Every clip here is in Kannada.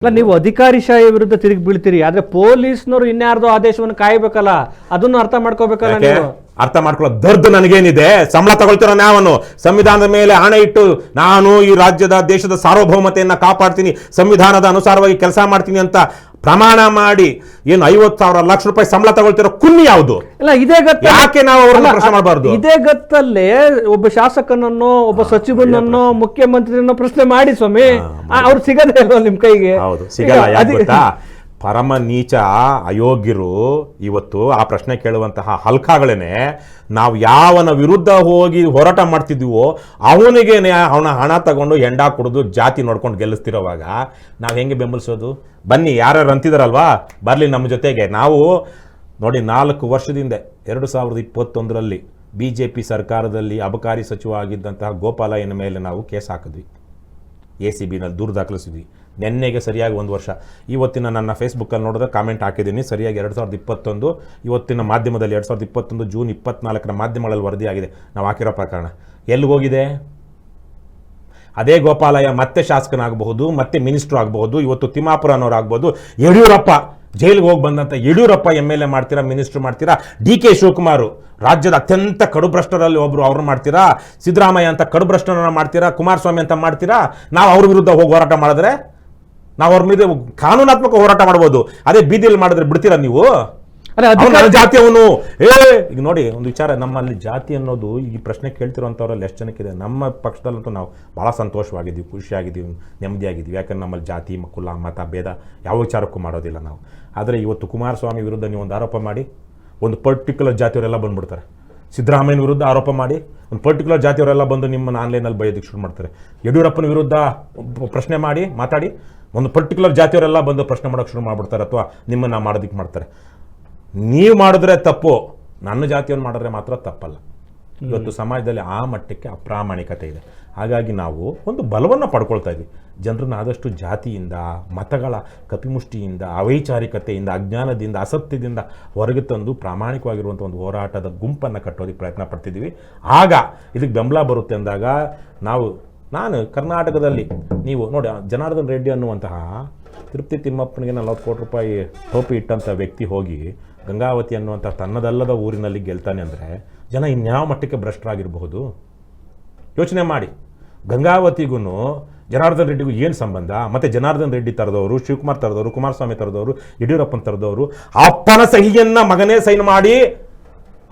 ಅಲ್ಲ, ನೀವು ಅಧಿಕಾರಿಶಾಹಿ ವಿರುದ್ಧ ತಿರುಗಿ ಬೀಳ್ತೀರಿ, ಆದ್ರೆ ಪೊಲೀಸ್ನವರು ಇನ್ಯಾರ್ದೋ ಆದೇಶವನ್ನು ಕಾಯಬೇಕಲ್ಲ, ಅದನ್ನು ಅರ್ಥ ಮಾಡ್ಕೋಬೇಕಲ್ಲ ನೀವು. ಅರ್ಥ ಮಾಡ್ಕೊಳ್ಳೋ ದರ್ದು ನನಗೇನಿದೆ? ಸಂಬಳ ತಗೊಳ್ತಿರೋ ನಾವನು ಸಂವಿಧಾನದ ಮೇಲೆ ಹಣ ಇಟ್ಟು ನಾನು ಈ ರಾಜ್ಯದ ದೇಶದ ಸಾರ್ವಭೌಮತೆಯನ್ನ ಕಾಪಾಡ್ತೀನಿ, ಸಂವಿಧಾನದ ಅನುಸಾರವಾಗಿ ಕೆಲಸ ಮಾಡ್ತೀನಿ ಅಂತ ಪ್ರಮಾಣ ಮಾಡಿ ಏನು 50,000 ಲಕ್ಷ ರೂಪಾಯಿ ಸಂಬಳ ತಗೊಳ್ತಿರೋ ಕುನ್ನಿ ಯಾವುದು? ಇಲ್ಲ, ಇದೇ ಗತ್ತ ಯಾಕೆ ನಾವು ಅವರನ್ನ ಪ್ರಶ್ನೆ ಮಾಡಬಾರ್ದು? ಇದೇ ಗತ್ತಲ್ಲೇ ಒಬ್ಬ ಶಾಸಕನನ್ನೋ ಒಬ್ಬ ಸಚಿವನನ್ನೋ ಮುಖ್ಯಮಂತ್ರಿಯನ್ನೋ ಪ್ರಶ್ನೆ ಮಾಡಿ ಸ್ವಾಮಿ, ಅವ್ರು ಸಿಗದೇ ಇಲ್ವಾ ನಿಮ್ ಕೈಗೆ? ಹೌದು, ಸಿಗಲ್ಲ. ಯಾಕೆ ಗೊತ್ತಾ? ಪರಮ ನೀಚ ಅಯೋಗ್ಯರು ಇವತ್ತು ಆ ಪ್ರಶ್ನೆ ಕೇಳುವಂತಹ ಹಲ್ಕಾಗಳೇನೆ ನಾವು ಯಾವನ ವಿರುದ್ಧ ಹೋಗಿ ಹೋರಾಟ ಮಾಡ್ತಿದ್ದೀವೋ ಅವನಿಗೆ ಅವನ ಹಣ ತಗೊಂಡು ಹೆಂಡ ಕುಡಿದು ಜಾತಿ ನೋಡ್ಕೊಂಡು ಗೆಲ್ಲಿಸ್ತಿರೋವಾಗ ನಾವು ಹೆಂಗೆ ಬೆಂಬಲಿಸೋದು? ಬನ್ನಿ, ಯಾರ್ಯಾರು ಅಂತಿದಾರಲ್ವಾ ಬರಲಿ ನಮ್ಮ ಜೊತೆಗೆ. ನಾವು ನೋಡಿ, 4 ವರ್ಷದಿಂದ 2021ರಲ್ಲಿ BJP ಸರ್ಕಾರದಲ್ಲಿ ಅಬಕಾರಿ ಸಚಿವ ಆಗಿದ್ದಂತಹ ಗೋಪಾಲಯ್ಯನ ಮೇಲೆ ನಾವು ಕೇಸ್ ಹಾಕಿದ್ವಿ, ACBನಲ್ಲಿ ದೂರು ದಾಖಲಿಸಿದ್ವಿ. ನೆನ್ನೆಗೆ ಸರಿಯಾಗಿ 1 ವರ್ಷ. ಇವತ್ತಿನ ನನ್ನ ಫೇಸ್ಬುಕ್ಕಲ್ಲಿ ನೋಡಿದ್ರೆ ಕಾಮೆಂಟ್ ಹಾಕಿದ್ದೀನಿ, ಸರಿಯಾಗಿ 2021 ಇವತ್ತಿನ ಮಾಧ್ಯಮದಲ್ಲಿ 2021 ಜೂನ್ 24ರ ಮಾಧ್ಯಮಗಳಲ್ಲಿ ವರದಿಯಾಗಿದೆ ನಾವು ಹಾಕಿರೋ ಪ್ರಕರಣ. ಎಲ್ಲಿಗೋಗಿದೆ? ಅದೇ ಗೋಪಾಲಯ್ಯ ಮತ್ತೆ ಶಾಸಕನಾಗಬಹುದು, ಮತ್ತೆ ಮಿನಿಸ್ಟ್ರು ಆಗಬಹುದು, ಇವತ್ತು ತಿಮ್ಮಾಪುರ ಅನ್ನೋರು ಆಗ್ಬೋದು. ಯಡಿಯೂರಪ್ಪ ಜೈಲಿಗೆ ಹೋಗಿ ಬಂದಂಥ ಯಡಿಯೂರಪ್ಪ MLA ಮಾಡ್ತೀರಾ, ಮಿನಿಸ್ಟ್ರು ಮಾಡ್ತೀರಾ. DK ಶಿವಕುಮಾರ್ ರಾಜ್ಯದ ಅತ್ಯಂತ ಕಡುಭ್ರಷ್ಟರಲ್ಲಿ ಒಬ್ರು ಅವ್ರನ್ನ ಮಾಡ್ತೀರಾ. ಸಿದ್ದರಾಮಯ್ಯ ಅಂತ ಕಡುಭ್ರಷ್ಟರನ್ನ ಮಾಡ್ತೀರಾ. ಕುಮಾರಸ್ವಾಮಿ ಅಂತ ಮಾಡ್ತೀರಾ. ನಾವು ಅವ್ರ ವಿರುದ್ಧ ಹೋಗಿ ಹೋರಾಟ ಮಾಡಿದ್ರೆ ನಾವು ಅವ್ರ ಮೇಲೆ ಕಾನೂನಾತ್ಮಕ ಹೋರಾಟ ಮಾಡ್ಬೋದು. ಅದೇ ಬೀದಿಯಲ್ಲಿ ಮಾಡಿದ್ರೆ ಬಿಡ್ತೀರಾ ನೀವು? ಜಾತಿ ಅವನು ಈಗ ನೋಡಿ ಒಂದು ವಿಚಾರ, ನಮ್ಮಲ್ಲಿ ಜಾತಿ ಅನ್ನೋದು ಈ ಪ್ರಶ್ನೆ ಕೇಳ್ತಿರೋಂಥವ್ರಲ್ಲಿ ಎಷ್ಟು ಜನಕ್ಕಿದೆ? ನಮ್ಮ ಪಕ್ಷದಲ್ಲಂತೂ ನಾವು ಭಾಳ ಸಂತೋಷವಾಗಿದ್ದೀವಿ, ಖುಷಿಯಾಗಿದ್ದೀವಿ, ನೆಮ್ಮದಿಯಾಗಿದ್ದೀವಿ. ಯಾಕಂದ್ರೆ ನಮ್ಮಲ್ಲಿ ಜಾತಿ ಕುಲ ಮತ ಭೇದ ಯಾವ ವಿಚಾರಕ್ಕೂ ಮಾಡೋದಿಲ್ಲ ನಾವು. ಆದರೆ ಇವತ್ತು ಕುಮಾರಸ್ವಾಮಿ ವಿರುದ್ಧ ನೀವು ಒಂದು ಆರೋಪ ಮಾಡಿ ಒಂದು ಪರ್ಟಿಕ್ಯುಲರ್ ಜಾತಿಯವರೆಲ್ಲ ಬಂದ್ಬಿಡ್ತಾರೆ. ಸಿದ್ದರಾಮಯ್ಯನ ವಿರುದ್ಧ ಆರೋಪ ಮಾಡಿ ಒಂದು ಪರ್ಟಿಕ್ಯುಲರ್ ಜಾತಿಯವರೆಲ್ಲ ಬಂದು ನಿಮ್ಮನ್ನು ಆನ್ಲೈನಲ್ಲಿ ಬೈಯೋದಕ್ಕೆ ಶುರು ಮಾಡ್ತಾರೆ. ಯಡಿಯೂರಪ್ಪನ ವಿರುದ್ಧ ಪ್ರಶ್ನೆ ಮಾಡಿ ಮಾತಾಡಿ ಒಂದು ಪರ್ಟಿಕ್ಯುಲರ್ ಜಾತಿಯವರೆಲ್ಲ ಬಂದು ಪ್ರಶ್ನೆ ಮಾಡೋಕ್ಕೆ ಶುರು ಮಾಡ್ಬಿಡ್ತಾರೆ, ಅಥವಾ ನಿಮ್ಮನ್ನು ಮಾಡೋದಕ್ಕೆ ಮಾಡ್ತಾರೆ. ನೀವು ಮಾಡಿದ್ರೆ ತಪ್ಪು, ನನ್ನ ಜಾತಿಯನ್ನು ಮಾಡಿದ್ರೆ ಮಾತ್ರ ತಪ್ಪಲ್ಲ. ಇವತ್ತು ಸಮಾಜದಲ್ಲಿ ಆ ಮಟ್ಟಕ್ಕೆ ಅಪ್ರಾಮಾಣಿಕತೆ ಇದೆ. ಹಾಗಾಗಿ ನಾವು ಒಂದು ಬಲವನ್ನು ಪಡ್ಕೊಳ್ತಾ ಇದ್ವಿ. ಜನರನ್ನ ಆದಷ್ಟು ಜಾತಿಯಿಂದ, ಮತಗಳ ಕಪಿಮುಷ್ಟಿಯಿಂದ, ಅವೈಚಾರಿಕತೆಯಿಂದ, ಅಜ್ಞಾನದಿಂದ, ಅಸತ್ಯದಿಂದ ಹೊರಗೆ ತಂದು ಪ್ರಾಮಾಣಿಕವಾಗಿರುವಂಥ ಒಂದು ಹೋರಾಟದ ಗುಂಪನ್ನು ಕಟ್ಟೋದಕ್ಕೆ ಪ್ರಯತ್ನ ಪಡ್ತಿದ್ದೀವಿ. ಆಗ ಇದಕ್ಕೆ ಬೆಂಬಲ ಬರುತ್ತೆ ಅಂದಾಗ ನಾನು ಕರ್ನಾಟಕದಲ್ಲಿ ನೀವು ನೋಡಿ, ಜನಾರ್ದನ್ ರೆಡ್ಡಿ ಅನ್ನುವಂತಹ ತಿರುಪತಿ ತಿಮ್ಮಪ್ಪನಿಗೆ 40 ಕೋಟಿ ರೂಪಾಯಿ ಟೋಪಿ ಇಟ್ಟಂಥ ವ್ಯಕ್ತಿ ಹೋಗಿ ಗಂಗಾವತಿ ಅನ್ನುವಂಥ ತನ್ನದಲ್ಲದ ಊರಿನಲ್ಲಿ ಗೆಲ್ತಾನೆ ಅಂದರೆ ಜನ ಇನ್ಯಾವ ಮಟ್ಟಕ್ಕೆ ಭ್ರಷ್ಟರಾಗಿರಬಹುದು ಯೋಚನೆ ಮಾಡಿ. ಗಂಗಾವತಿಗೂ ಜನಾರ್ದನ್ ರೆಡ್ಡಿಗೂ ಏನು ಸಂಬಂಧ? ಮತ್ತು ಜನಾರ್ದನ್ ರೆಡ್ಡಿ ತರದವರು, ಶಿವಕುಮಾರ್ ತರದವರು, ಕುಮಾರಸ್ವಾಮಿ ತರದವರು, ಯಡಿಯೂರಪ್ಪನ ತರದವರು ಅಪ್ಪನ ಸಹಿಯನ್ನು ಮಗನೇ ಸೈನ್ ಮಾಡಿ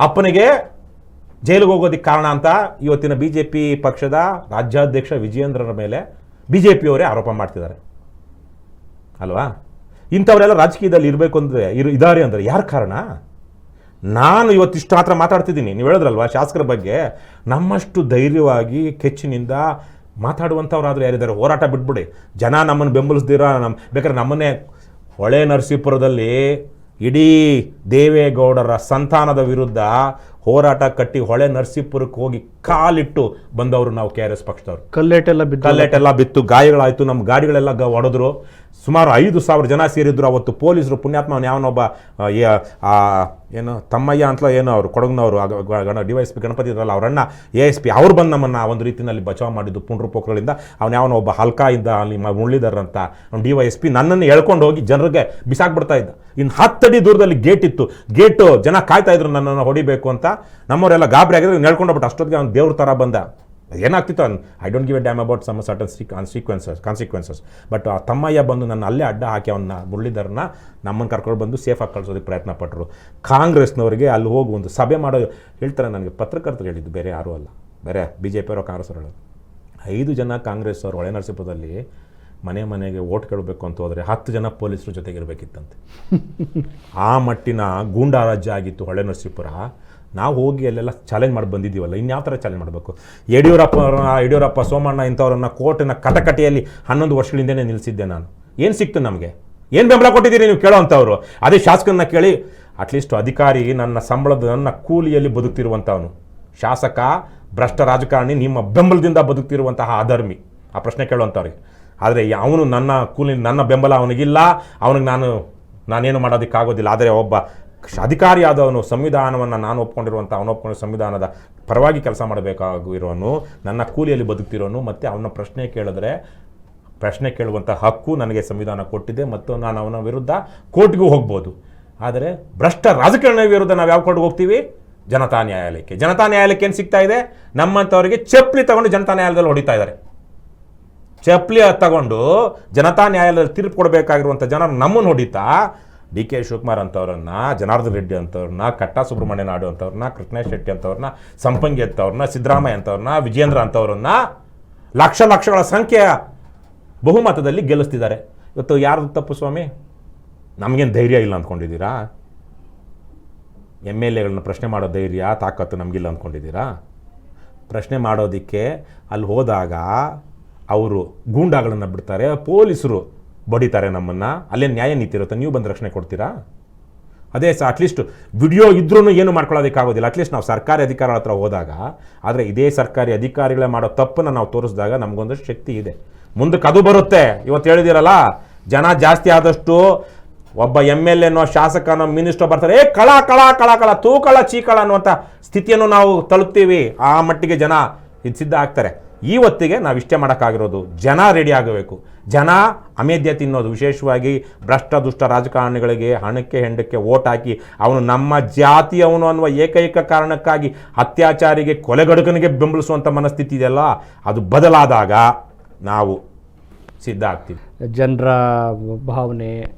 ಅಪ್ಪನಿಗೆ ಜೈಲಿಗೆ ಹೋಗೋದಕ್ಕೆ ಕಾರಣ ಅಂತ ಇವತ್ತಿನ BJP ಪಕ್ಷದ ರಾಜ್ಯಾಧ್ಯಕ್ಷ ವಿಜಯೇಂದ್ರರ ಮೇಲೆ BJPಯವರೇ ಆರೋಪ ಮಾಡ್ತಿದ್ದಾರೆ ಅಲ್ವಾ? ಇಂಥವರೆಲ್ಲ ರಾಜಕೀಯದಲ್ಲಿ ಇರಬೇಕು ಅಂದರೆ ಇದ್ದಾರೆ ಅಂದರೆ ಯಾರು ಕಾರಣ? ನಾನು ಇವತ್ತಿಷ್ಟು ಮಾತ್ರ ಮಾತಾಡ್ತಿದ್ದೀನಿ. ನೀವು ಹೇಳಿದ್ರಲ್ವ ಶಾಸಕರ ಬಗ್ಗೆ, ನಮ್ಮಷ್ಟು ಧೈರ್ಯವಾಗಿ ಕೆಚ್ಚಿನಿಂದ ಮಾತಾಡುವಂಥವ್ರಾದರೂ ಯಾರಿದ್ದಾರೆ? ಹೋರಾಟ ಬಿಟ್ಬಿಡಿ. ಜನ ನಮ್ಮನ್ನು ಬೆಂಬಲಿಸ್ದಿರ ಬೇಕಾದ್ರೆ ನಮ್ಮನ್ನೇ ಹೊಳೆ ನರಸೀಪುರದಲ್ಲಿ ಇಡೀ ದೇವೇಗೌಡರ ಸಂತಾನದ ವಿರುದ್ಧ ಹೋರಾಟ ಕಟ್ಟಿ ಹೊಳೆ ನರಸೀಪುರಕ್ಕೆ ಹೋಗಿ ಕಾಲಿಟ್ಟು ಬಂದವರು ನಾವು KRS ಪಕ್ಷದವರು. ಕಲ್ಲೇಟೆಲ್ಲ ಬಿತ್ತು, ಗಾಯಗಳಾಯಿತು, ನಮ್ಮ ಗಾಡಿಗಳೆಲ್ಲ ಹೊಡೆದ್ರು. ಸುಮಾರು 5,000 ಜನ ಸೇರಿದ್ರು. ಅವತ್ತು ಪೊಲೀಸರು ಪುಣ್ಯಾತ್ಮ ಯಾವನೊಬ್ಬ ಏನು ತಮ್ಮಯ್ಯ ಅಂತಲೋ ಏನೋ ಅವರು ಕೊಡಗಿನವರು DYSP ಗಣಪತಿ ಇದ್ರಲ್ಲ ಅವರನ್ನ ASP ಅವ್ರು ಬಂದು ನಮ್ಮನ್ನು ಒಂದು ರೀತಿಯಲ್ಲಿ ಬಚಾವ್ ಮಾಡಿದ್ದು ಪುಂಡ್ರು ಪೋಖ್ರಗಳಿಂದ. ಯಾವನೋ ಒಬ್ಬ ಹಲ್ಕಾ ಇದ್ದ ಅಲ್ಲಿ ಮುರಳೀಧರ್ DYSP ನನ್ನನ್ನು ಎಳ್ಕೊಂಡು ಹೋಗಿ ಜನರಿಗೆ ಬಿಸಾಕ್ಬಿಡ್ತಾ ಇದ್ದ. ಇನ್ನು 10 ಅಡಿ ದೂರದಲ್ಲಿ ಗೇಟ್ ಇತ್ತು, ಗೇಟು ಜನ ಕಾಯ್ತಾ ಇದ್ರು ನನ್ನನ್ನು ಹೊಡಿಬೇಕು ಅಂತ. ನಮ್ಮವರೆಲ್ಲ ಗಾಬರಿ ಆಗಿದ್ರು, ನೆಳ್ಕೊಂಡೋಗ್ಬಿಟ್ಟು ಅಷ್ಟೊತ್ತಿಗೆ ಅವ್ನು ದೇವ್ರ ಥರ ಬಂದ. ಏನಾಗ್ತಿತ್ತು I don't give a damn about some certain consequences. But ಆ ತಮ್ಮಯ್ಯ ಬಂದು ನನ್ನ ಅಲ್ಲೇ ಅಡ್ಡ ಹಾಕಿ ಅವನ್ನ ಮುರಳೀಧರನ್ನ ನಮ್ಮನ್ನು ಕರ್ಕೊಂಡು ಬಂದು ಸೇಫಾಗಿ ಕಳಿಸೋದಕ್ಕೆ ಪ್ರಯತ್ನ ಪಟ್ಟರು. ಕಾಂಗ್ರೆಸ್ನವರಿಗೆ ಅಲ್ಲಿ ಹೋಗಿ ಒಂದು ಸಭೆ ಮಾಡೋ ಹೇಳ್ತಾರೆ. ನನಗೆ ಪತ್ರಕರ್ತರು ಹೇಳಿದ್ದು, ಬೇರೆ ಯಾರೂ ಅಲ್ಲ, ಬೇರೆ BJPಯವರು ಕಾಂಗ್ರೆಸ್ಸವರು ಹೇಳೋದು. 5 ಜನ ಕಾಂಗ್ರೆಸ್ ಅವರು ಹೊಳೆ ನರಸೀಪುರದಲ್ಲಿ ಮನೆಗೆ ಓಟ್ ಕೇಳಬೇಕು ಅಂತ ಹೋದರೆ 10 ಜನ ಪೊಲೀಸರು ಜೊತೆಗಿರಬೇಕಿತ್ತಂತೆ. ಆ ಮಟ್ಟಿನ ಗೂಂಡಾ ರಾಜ್ಯ ಆಗಿತ್ತು ಹೊಳೆ ನರಸೀಪುರ. ನಾವು ಹೋಗಿ ಅಲ್ಲೆಲ್ಲ ಚಾಲೆಂಜ್ ಮಾಡಿ ಬಂದಿದ್ದೀವಲ್ಲ, ಇನ್ಯಾವ ಥರ ಚಾಲೆಂಜ್ ಮಾಡಬೇಕು? ಯಡಿಯೂರಪ್ಪ ಸೋಮಣ್ಣ ಇಂಥವ್ರನ್ನ ಕೋರ್ಟಿನ ಕಟಕಟೆಯಲ್ಲಿ 11 ವರ್ಷಗಳಿಂದನೇ ನಿಲ್ಲಿಸಿದ್ದೆ ನಾನು. ಏನು ಸಿಕ್ತು ನಮಗೆ? ಏನು ಬೆಂಬಲ ಕೊಟ್ಟಿದ್ದೀರಿ ನೀವು ಕೇಳೋ ಅಂಥವ್ರು? ಅದೇ ಶಾಸಕರನ್ನ ಕೇಳಿ. ಅಟ್ಲೀಸ್ಟ್ ಅಧಿಕಾರಿ ನನ್ನ ನನ್ನ ಕೂಲಿಯಲ್ಲಿ ಬದುಕ್ತಿರುವಂಥವನು, ಶಾಸಕ ಭ್ರಷ್ಟ ರಾಜಕಾರಣಿ ನಿಮ್ಮ ಬೆಂಬಲದಿಂದ ಬದುಕ್ತಿರುವಂತಹ ಅಧರ್ಮಿ, ಆ ಪ್ರಶ್ನೆ ಕೇಳುವಂಥವ್ರಿಗೆ. ಆದರೆ ಅವನು ನನ್ನ ಕೂಲಿ, ನನ್ನ ಬೆಂಬಲ ಅವನಿಗಿಲ್ಲ, ಅವನಿಗೆ ನಾನೇನು ಮಾಡೋದಕ್ಕಾಗೋದಿಲ್ಲ. ಆದರೆ ಒಬ್ಬ ಅಧಿಕಾರಿಯಾದವನು ಸಂವಿಧಾನವನ್ನು ನಾನು ಒಪ್ಕೊಂಡಿರುವಂಥ ಅವನು ಒಪ್ಕೊಂಡಿರೋ ಸಂವಿಧಾನದ ಪರವಾಗಿ ಕೆಲಸ ಮಾಡಬೇಕಾಗಿರೋನು, ನನ್ನ ಕೂಲಿಯಲ್ಲಿ ಬದುಕ್ತಿರೋನು, ಮತ್ತು ಅವನ ಪ್ರಶ್ನೆ ಕೇಳಿದ್ರೆ ಪ್ರಶ್ನೆ ಕೇಳುವಂಥ ಹಕ್ಕು ನನಗೆ ಸಂವಿಧಾನ ಕೊಟ್ಟಿದೆ ಮತ್ತು ನಾನು ಅವನ ವಿರುದ್ಧ ಕೋರ್ಟ್ಗೂ ಹೋಗ್ಬೋದು. ಆದರೆ ಭ್ರಷ್ಟ ರಾಜಕಾರಣ ವಿರುದ್ಧ ನಾವು ಯಾವ ಕೋರ್ಟ್ಗೆ ಹೋಗ್ತೀವಿ? ಜನತಾ ನ್ಯಾಯಾಲಯಕ್ಕೆ. ಜನತಾ ನ್ಯಾಯಾಲಯಕ್ಕೆ ಏನು ಸಿಗ್ತಾ ಇದೆ? ನಮ್ಮಂಥವರಿಗೆ ಚಪ್ಪಲಿ ತಗೊಂಡು ಜನತಾ ನ್ಯಾಯಾಲಯದಲ್ಲಿ ಹೊಡಿತಾ ಇದ್ದಾರೆ. ಚಪ್ಪಲಿ ತಗೊಂಡು ಜನತಾ ನ್ಯಾಯಾಲಯದಲ್ಲಿ ತೀರ್ಪು ಕೊಡಬೇಕಾಗಿರುವಂಥ ಜನರು ನಮ್ಮನ್ನು ಹೊಡಿತಾ DK ಶಿವಕುಮಾರ್ ಅಂತವ್ರನ್ನ, ಜನಾರ್ದನ್ ರೆಡ್ಡಿ ಅಂತವ್ರನ್ನ, ಕಟ್ಟಾ ಸುಬ್ರಹ್ಮಣ್ಯ ನಾಯ್ಡು ಅಂತವ್ರನ್ನ, ಕೃಷ್ಣ ಶೆಟ್ಟಿ ಅಂತವ್ರನ್ನ, ಸಂಪಂಗಿ ಅಂತವ್ರನ್ನ, ಸಿದ್ದರಾಮಯ್ಯ ಅಂತವ್ರನ್ನ, ವಿಜೇಂದ್ರ ಅಂತವ್ರನ್ನ ಲಕ್ಷಗಳ ಸಂಖ್ಯೆಯ ಬಹುಮತದಲ್ಲಿ ಗೆಲ್ಲಿಸ್ತಿದ್ದಾರೆ. ಇವತ್ತು ಯಾರ್ದು ತಪ್ಪು ಸ್ವಾಮಿ? ನಮಗೇನು ಧೈರ್ಯ ಇಲ್ಲ ಅಂದ್ಕೊಂಡಿದ್ದೀರಾ? MLAಗಳನ್ನ ಪ್ರಶ್ನೆ ಮಾಡೋ ಧೈರ್ಯ ತಾಕತ್ತು ನಮಗಿಲ್ಲ ಅಂದ್ಕೊಂಡಿದ್ದೀರಾ? ಪ್ರಶ್ನೆ ಮಾಡೋದಕ್ಕೆ ಅಲ್ಲಿ ಹೋದಾಗ ಅವರು ಗೂಂಡಾಗಳನ್ನು ಬಿಡ್ತಾರೆ, ಪೊಲೀಸರು ಬಡಿತಾರೆ ನಮ್ಮನ್ನು. ಅಲ್ಲೇ ನ್ಯಾಯ ನೀತಿ ಇರುತ್ತೆ, ನೀವು ಬಂದು ರಕ್ಷಣೆ ಕೊಡ್ತೀರಾ? ಅದೇ ಅಟ್ಲೀಸ್ಟ್ ವಿಡಿಯೋ ಇದ್ರೂ ಏನು ಮಾಡ್ಕೊಳ್ಳೋದಕ್ಕಾಗೋದಿಲ್ಲ. ಅಟ್ಲೀಸ್ಟ್ ನಾವು ಸರ್ಕಾರಿ ಅಧಿಕಾರಿಗಳ ಹತ್ರ ಹೋದಾಗ, ಆದರೆ ಇದೇ ಸರ್ಕಾರಿ ಅಧಿಕಾರಿಗಳೇ ಮಾಡೋ ತಪ್ಪನ್ನು ನಾವು ತೋರಿಸಿದಾಗ ನಮಗೊಂದಷ್ಟು ಶಕ್ತಿ ಇದೆ, ಮುಂದಕ್ಕೆ ಅದು ಬರುತ್ತೆ. ಇವತ್ತು ಹೇಳಿದಿರಲ್ಲ, ಜನ ಜಾಸ್ತಿ ಆದಷ್ಟು ಒಬ್ಬ MLAನೋ ಶಾಸಕನೋ ಮಿನಿಸ್ಟರ್ ಬರ್ತಾರೆ, ಕಳ ಕಳ ಕಳ ಕಳ ತೂಕಳ ಚೀಕಳ ಅನ್ನುವಂಥ ಸ್ಥಿತಿಯನ್ನು ನಾವು ತಲುಪ್ತೀವಿ. ಆ ಮಟ್ಟಿಗೆ ಜನ ಇದು ಸಿದ್ಧ ಆಗ್ತಾರೆ. ಈ ಹೊತ್ತಿಗೆ ನಾವು ಇಷ್ಟೇ ಮಾಡೋಕ್ಕಾಗಿರೋದು, ಜನ ರೆಡಿ ಆಗಬೇಕು. ಜನ ಅಮೇಧ್ಯ ತಿನ್ನೋದು, ವಿಶೇಷವಾಗಿ ಭ್ರಷ್ಟ ದುಷ್ಟ ರಾಜಕಾರಣಿಗಳಿಗೆ ಹಣಕ್ಕೆ ಹೆಂಡಕ್ಕೆ ಓಟ್ ಹಾಕಿ ಅವನು ನಮ್ಮ ಜಾತಿಯವನು ಅನ್ನುವ ಏಕೈಕ ಕಾರಣಕ್ಕಾಗಿ ಅತ್ಯಾಚಾರಿಗೆ ಕೊಲೆಗಡುಕನಿಗೆ ಬೆಂಬಲಿಸುವಂಥ ಮನಸ್ಥಿತಿ ಇದೆಯಲ್ಲ, ಅದು ಬದಲಾದಾಗ ನಾವು ಸಿದ್ಧ ಆಗ್ತೀವಿ. ಜನರ ಭಾವನೆ,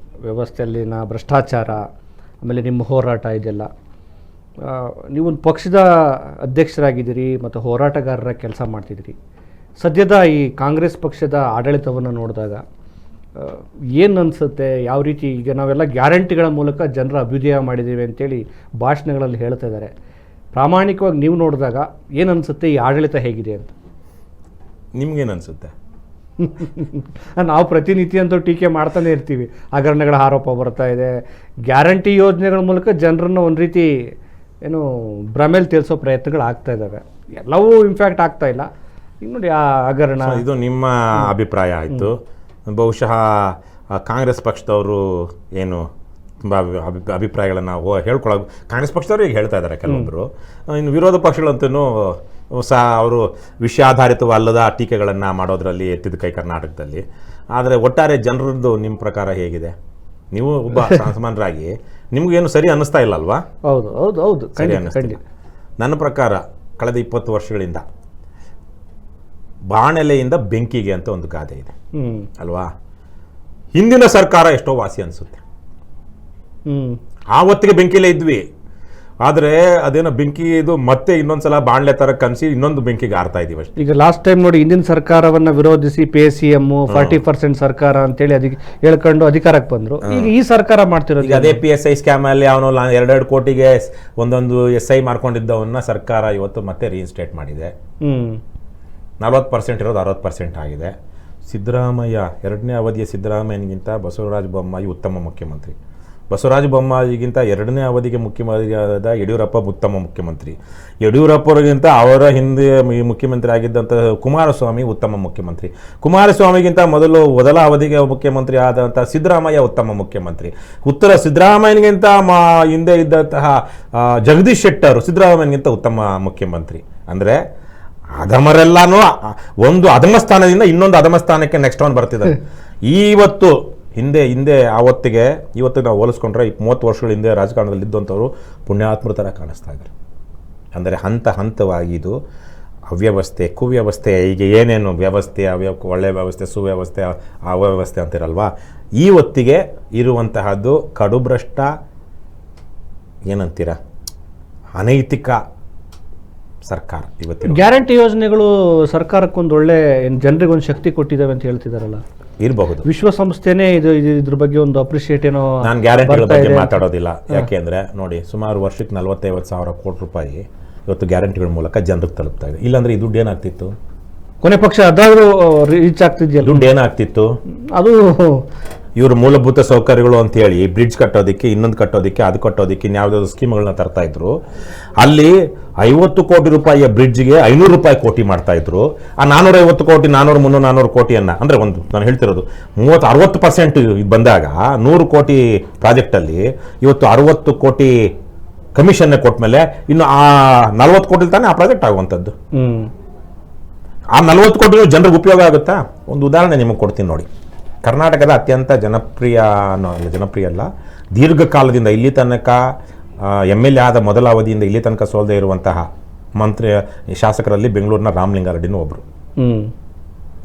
ವ್ಯವಸ್ಥೆಯಲ್ಲಿನ ಭ್ರಷ್ಟಾಚಾರ, ಆಮೇಲೆ ನಿಮ್ಮ ಹೋರಾಟ ಇದೆಲ್ಲ, ನೀವೊಂದು ಪಕ್ಷದ ಅಧ್ಯಕ್ಷರಾಗಿದ್ದೀರಿ ಮತ್ತು ಹೋರಾಟಗಾರರ ಕೆಲಸ ಮಾಡ್ತಿದ್ದೀರಿ. ಸದ್ಯದ ಈ ಕಾಂಗ್ರೆಸ್ ಪಕ್ಷದ ಆಡಳಿತವನ್ನು ನೋಡಿದಾಗ ಏನು ಅನಿಸುತ್ತೆ? ಯಾವ ರೀತಿ ಈಗ ನಾವೆಲ್ಲ ಗ್ಯಾರಂಟಿಗಳ ಮೂಲಕ ಜನರ ಅಭ್ಯುದಯ ಮಾಡಿದ್ದೀವಿ ಅಂತೇಳಿ ಭಾಷಣಗಳಲ್ಲಿ ಹೇಳ್ತಾ ಇದ್ದಾರೆ. ಪ್ರಾಮಾಣಿಕವಾಗಿ ನೀವು ನೋಡಿದಾಗ ಏನು ಅನಿಸುತ್ತೆ? ಈ ಆಡಳಿತ ಹೇಗಿದೆ ಅಂತ ನಿಮ್ಗೇನು ಅನಿಸುತ್ತೆ? ನಾವು ಪ್ರತಿನಿತ್ಯ ಅಂತೂ ಟೀಕೆ ಮಾಡ್ತಾನೆ ಇರ್ತೀವಿ. ಹಗರಣಗಳ ಆರೋಪ ಬರ್ತಾ ಇದೆ. ಗ್ಯಾರಂಟಿ ಯೋಜನೆಗಳ ಮೂಲಕ ಜನರನ್ನು ಒಂದು ರೀತಿ ಏನು ಭ್ರಮೇಲಿ ತಿಳಿಸೋ ಪ್ರಯತ್ನಗಳು ಆಗ್ತಾ ಇದ್ದಾವೆ. ಎಲ್ಲವೂ ಇನ್ಫ್ಯಾಕ್ಟ್ ಆಗ್ತಾ ಇಲ್ಲ. ಈಗ ನೋಡಿ ಆ ಹಗರಣ, ಇದು ನಿಮ್ಮ ಅಭಿಪ್ರಾಯ ಆಯಿತು. ಬಹುಶಃ ಕಾಂಗ್ರೆಸ್ ಪಕ್ಷದವರು ಏನು ತುಂಬ ಅಭಿಪ್ರಾಯಗಳನ್ನು ಹೇಳ್ಕೊಳ್ಳೋದು, ಕಾಂಗ್ರೆಸ್ ಪಕ್ಷದವರು ಈಗ ಹೇಳ್ತಾ ಇದ್ದಾರೆ ಕೆಲವೊಬ್ಬರು. ಇನ್ನು ವಿರೋಧ ಪಕ್ಷಗಳಂತೂ ಅವರು ವಿಷಯಾಧಾರಿತವಲ್ಲದ ಟೀಕೆಗಳನ್ನು ಮಾಡೋದರಲ್ಲಿ ಎತ್ತಿದ ಕೈ ಕರ್ನಾಟಕದಲ್ಲಿ. ಆದರೆ ಒಟ್ಟಾರೆ ಜನರದ್ದು ನಿಮ್ಮ ಪ್ರಕಾರ ಹೇಗಿದೆ? ನೀವು ಒಬ್ಬ ಸಾಮಾನ್ಯರಾಗಿ ನಿಮಗೇನು ಸರಿ ಅನ್ನಿಸ್ತಾ ಇಲ್ಲ ಅಲ್ವಾ? ಹೌದು ಹೌದು ಹೌದು, ಸರಿ ಅನ್ನಿಸ್ತಿಲ್ಲ. ನನ್ನ ಪ್ರಕಾರ ಕಳೆದ 20 ವರ್ಷಗಳಿಂದ ಬಾಣೆಲೆಯಿಂದ ಬೆಂಕಿಗೆ ಅಂತ ಒಂದು ಗಾದೆ ಇದೆ ಅಲ್ವಾ? ಹಿಂದಿನ ಸರ್ಕಾರ ಎಷ್ಟೋ ವಾಸಿ ಅನಿಸುತ್ತೆ. ಆವತ್ತಿಗೆ ಬೆಂಕಿಲೇ ಇದ್ವಿ, ಆದರೆ ಅದೇನೋ ಬೆಂಕಿ ಇದು ಮತ್ತೆ ಇನ್ನೊಂದ್ಸಲ ಬಾಣ್ಲೆ ತರ ಕನ್ಸಿ ಇನ್ನೊಂದು ಬೆಂಕಿಗೆ ಆರ್ತಾ ಇದೀವಿ ಅಷ್ಟೇ. ಈಗ ಲಾಸ್ಟ್ ಟೈಮ್ ನೋಡಿ, ಹಿಂದಿನ ಸರ್ಕಾರವನ್ನ ವಿರೋಧಿಸಿ PSCM 40% ಸರ್ಕಾರ ಅಂತೇಳಿ ಹೇಳ್ಕೊಂಡು ಅಧಿಕಾರಕ್ಕೆ ಬಂದ್ರು. ಈಗ ಈ ಸರ್ಕಾರ ಮಾಡ್ತಿರೋದು ಅದೇ PSI ಸ್ಕ್ಯಾಮ್ ಅಲ್ಲಿ ಅವನು 2 ಕೋಟಿಗೆ ಒಂದೊಂದು SI ಮಾಡ್ಕೊಂಡಿದ್ದವನ್ನ ಸರ್ಕಾರ ಇವತ್ತು ಮತ್ತೆ ರೀಇನ್ಸ್ಟೇಟ್ ಮಾಡಿದೆ. 40% ಇರೋದು 60% ಆಗಿದೆ. ಸಿದ್ದರಾಮಯ್ಯ 2ನೇ ಅವಧಿಯ ಸಿದ್ದರಾಮಯ್ಯನಿಗಿಂತ ಬಸವರಾಜ ಬೊಮ್ಮಾಯಿ ಉತ್ತಮ ಮುಖ್ಯಮಂತ್ರಿ. ಬಸವರಾಜ ಬೊಮ್ಮಾಯಿಗಿಂತ 2ನೇ ಅವಧಿಗೆ ಮುಖ್ಯಮಂತ್ರಿಯಾದ ಯಡಿಯೂರಪ್ಪ ಉತ್ತಮ ಮುಖ್ಯಮಂತ್ರಿ. ಯಡಿಯೂರಪ್ಪರಿಗಿಂತ ಅವರ ಹಿಂದೆ ಮುಖ್ಯಮಂತ್ರಿ ಆಗಿದ್ದಂಥ ಕುಮಾರಸ್ವಾಮಿ ಉತ್ತಮ ಮುಖ್ಯಮಂತ್ರಿ. ಕುಮಾರಸ್ವಾಮಿಗಿಂತ ಮೊದಲ ಅವಧಿಗೆ ಮುಖ್ಯಮಂತ್ರಿ ಆದಂಥ ಸಿದ್ದರಾಮಯ್ಯ ಉತ್ತಮ ಮುಖ್ಯಮಂತ್ರಿ. ಸಿದ್ದರಾಮಯ್ಯನಿಗಿಂತ ಹಿಂದೆ ಇದ್ದಂತಹ ಜಗದೀಶ್ ಶೆಟ್ಟರ್ ಸಿದ್ದರಾಮಯ್ಯನಿಗಿಂತ ಉತ್ತಮ ಮುಖ್ಯಮಂತ್ರಿ. ಅಂದರೆ ಅಧಮರೆಲ್ಲಾನು ಒಂದು ಅಧಮ ಸ್ಥಾನದಿಂದ ಇನ್ನೊಂದು ಅಧಮ ಸ್ಥಾನಕ್ಕೆ ನೆಕ್ಸ್ಟ್ ಒನ್ ಬರ್ತಿದ್ದಾರೆ. ಇವತ್ತು ಹಿಂದೆ ಆವತ್ತಿಗೆ ಇವತ್ತು ನಾವು ಹೋಲಿಸ್ಕೊಂಡ್ರೆ 30 ವರ್ಷಗಳ ಹಿಂದೆ ರಾಜಕಾರಣದಲ್ಲಿ ಇದ್ದಂಥವ್ರು ಪುಣ್ಯಾತ್ಮರ ಥರ ಕಾಣಿಸ್ತಾ ಇದ್ದಾರೆ. ಅಂದರೆ ಹಂತವಾಗಿ ಇದು ಅವ್ಯವಸ್ಥೆ, ಕುವ್ಯವಸ್ಥೆ, ಈಗ ಏನೇನು ವ್ಯವಸ್ಥೆ, ಒಳ್ಳೆಯ ವ್ಯವಸ್ಥೆ, ಸುವ್ಯವಸ್ಥೆ, ಅವ್ಯವಸ್ಥೆ ಅಂತಿರಲ್ವಾ, ಈ ಹೊತ್ತಿಗೆ ಇರುವಂತಹದ್ದು ಕಡುಭ್ರಷ್ಟ, ಏನಂತೀರ, ಅನೈತಿಕ ಸರ್ಕಾರ. ಇವತ್ತಿನ ಗ್ಯಾರಂಟಿ ಯೋಜನೆಗಳು ಸರ್ಕಾರಕ್ಕೊಂದು ಒಳ್ಳೆ ಜನರಿಗೊಂದು ಶಕ್ತಿ ಕೊಟ್ಟಿದ್ದಾವೆ ಅಂತ ಹೇಳ್ತಿದಾರಲ್ಲ, ಇರಬಹುದು. ವಿಶ್ವಸಂಸ್ಥೆನೇ ಇದ್ರ ಬಗ್ಗೆ ಒಂದು ಅಪ್ರಿಷಿಯೇಟ್ ಏನೋ. ನಾನು ಗ್ಯಾರಂಟಿಗಳ ಬಗ್ಗೆ ಮಾತಾಡೋದಿಲ್ಲ. ಯಾಕೆಂದ್ರೆ ನೋಡಿ, ಸುಮಾರು ವರ್ಷಕ್ಕೆ 40-50 ಸಾವಿರ ಕೋಟಿ ರೂಪಾಯಿ ಇವತ್ತು ಗ್ಯಾರಂಟಿಗಳ ಮೂಲಕ ಜನರಿಗೆ ತಲುಪ್ತಾ ಇದೆ. ಇಲ್ಲಾಂದ್ರೆ ಈ ದುಡ್ಡು ಏನಾಗ್ತಿತ್ತು? ಕೊನೆ ಪಕ್ಷ ಅದಾದ್ರೂ ರೀಚ್ ಆಗ್ತಿದ್ಯಲ್ಲ. ದುಡ್ಡು ಏನಾಗ್ತಿತ್ತು? ಅದು ಇವರು ಮೂಲಭೂತ ಸೌಕರ್ಯಗಳು ಅಂತೇಳಿ ಬ್ರಿಡ್ಜ್ ಕಟ್ಟೋದಕ್ಕೆ, ಇನ್ನೊಂದು ಕಟ್ಟೋದಕ್ಕೆ, ಅದು ಕಟ್ಟೋದಕ್ಕೆ ಇನ್ಯಾವುದಾದ್ರು ಸ್ಕೀಮ್ಗಳನ್ನ ತರ್ತಾ ಇದ್ರು. ಅಲ್ಲಿ 50 ಕೋಟಿ ರೂಪಾಯಿಯ ಬ್ರಿಡ್ಜ್ಗೆ 500 ಕೋಟಿ ಮಾಡ್ತಾ ಇದ್ರು. ಆ 450 ಕೋಟಿ, 400, 300, 400 ಕೋಟಿಯನ್ನ, ಅಂದ್ರೆ ಒಂದು ನಾನು ಹೇಳ್ತಿರೋದು 30-60% ಬಂದಾಗ 100 ಕೋಟಿ ಪ್ರಾಜೆಕ್ಟಲ್ಲಿ ಇವತ್ತು 60 ಕೋಟಿ ಕಮಿಷನ್ನೇ ಕೊಟ್ಟ ಮೇಲೆ ಇನ್ನು ಆ 40 ಕೋಟಿ ತಾನೇ ಆ ಪ್ರಾಜೆಕ್ಟ್ ಆಗುವಂಥದ್ದು. ಆ 40 ಕೋಟಿ ಜನರಿಗೆ ಉಪಯೋಗ ಆಗುತ್ತಾ? ಒಂದು ಉದಾಹರಣೆ ನಿಮಗೆ ಕೊಡ್ತೀನಿ ನೋಡಿ. ಕರ್ನಾಟಕದ ಅತ್ಯಂತ ಜನಪ್ರಿಯ ಅಲ್ಲ, ದೀರ್ಘಕಾಲದಿಂದ ಇಲ್ಲಿ ತನಕ MLA ಆದ ಮೊದಲ ಅವಧಿಯಿಂದ ಇಲ್ಲಿ ತನಕ ಸೋಲದೇ ಇರುವಂತಹ ಶಾಸಕರಲ್ಲಿ ಬೆಂಗಳೂರಿನ ರಾಮಲಿಂಗಾರೆಡ್ಡಿನೂ ಒಬ್ಬರು.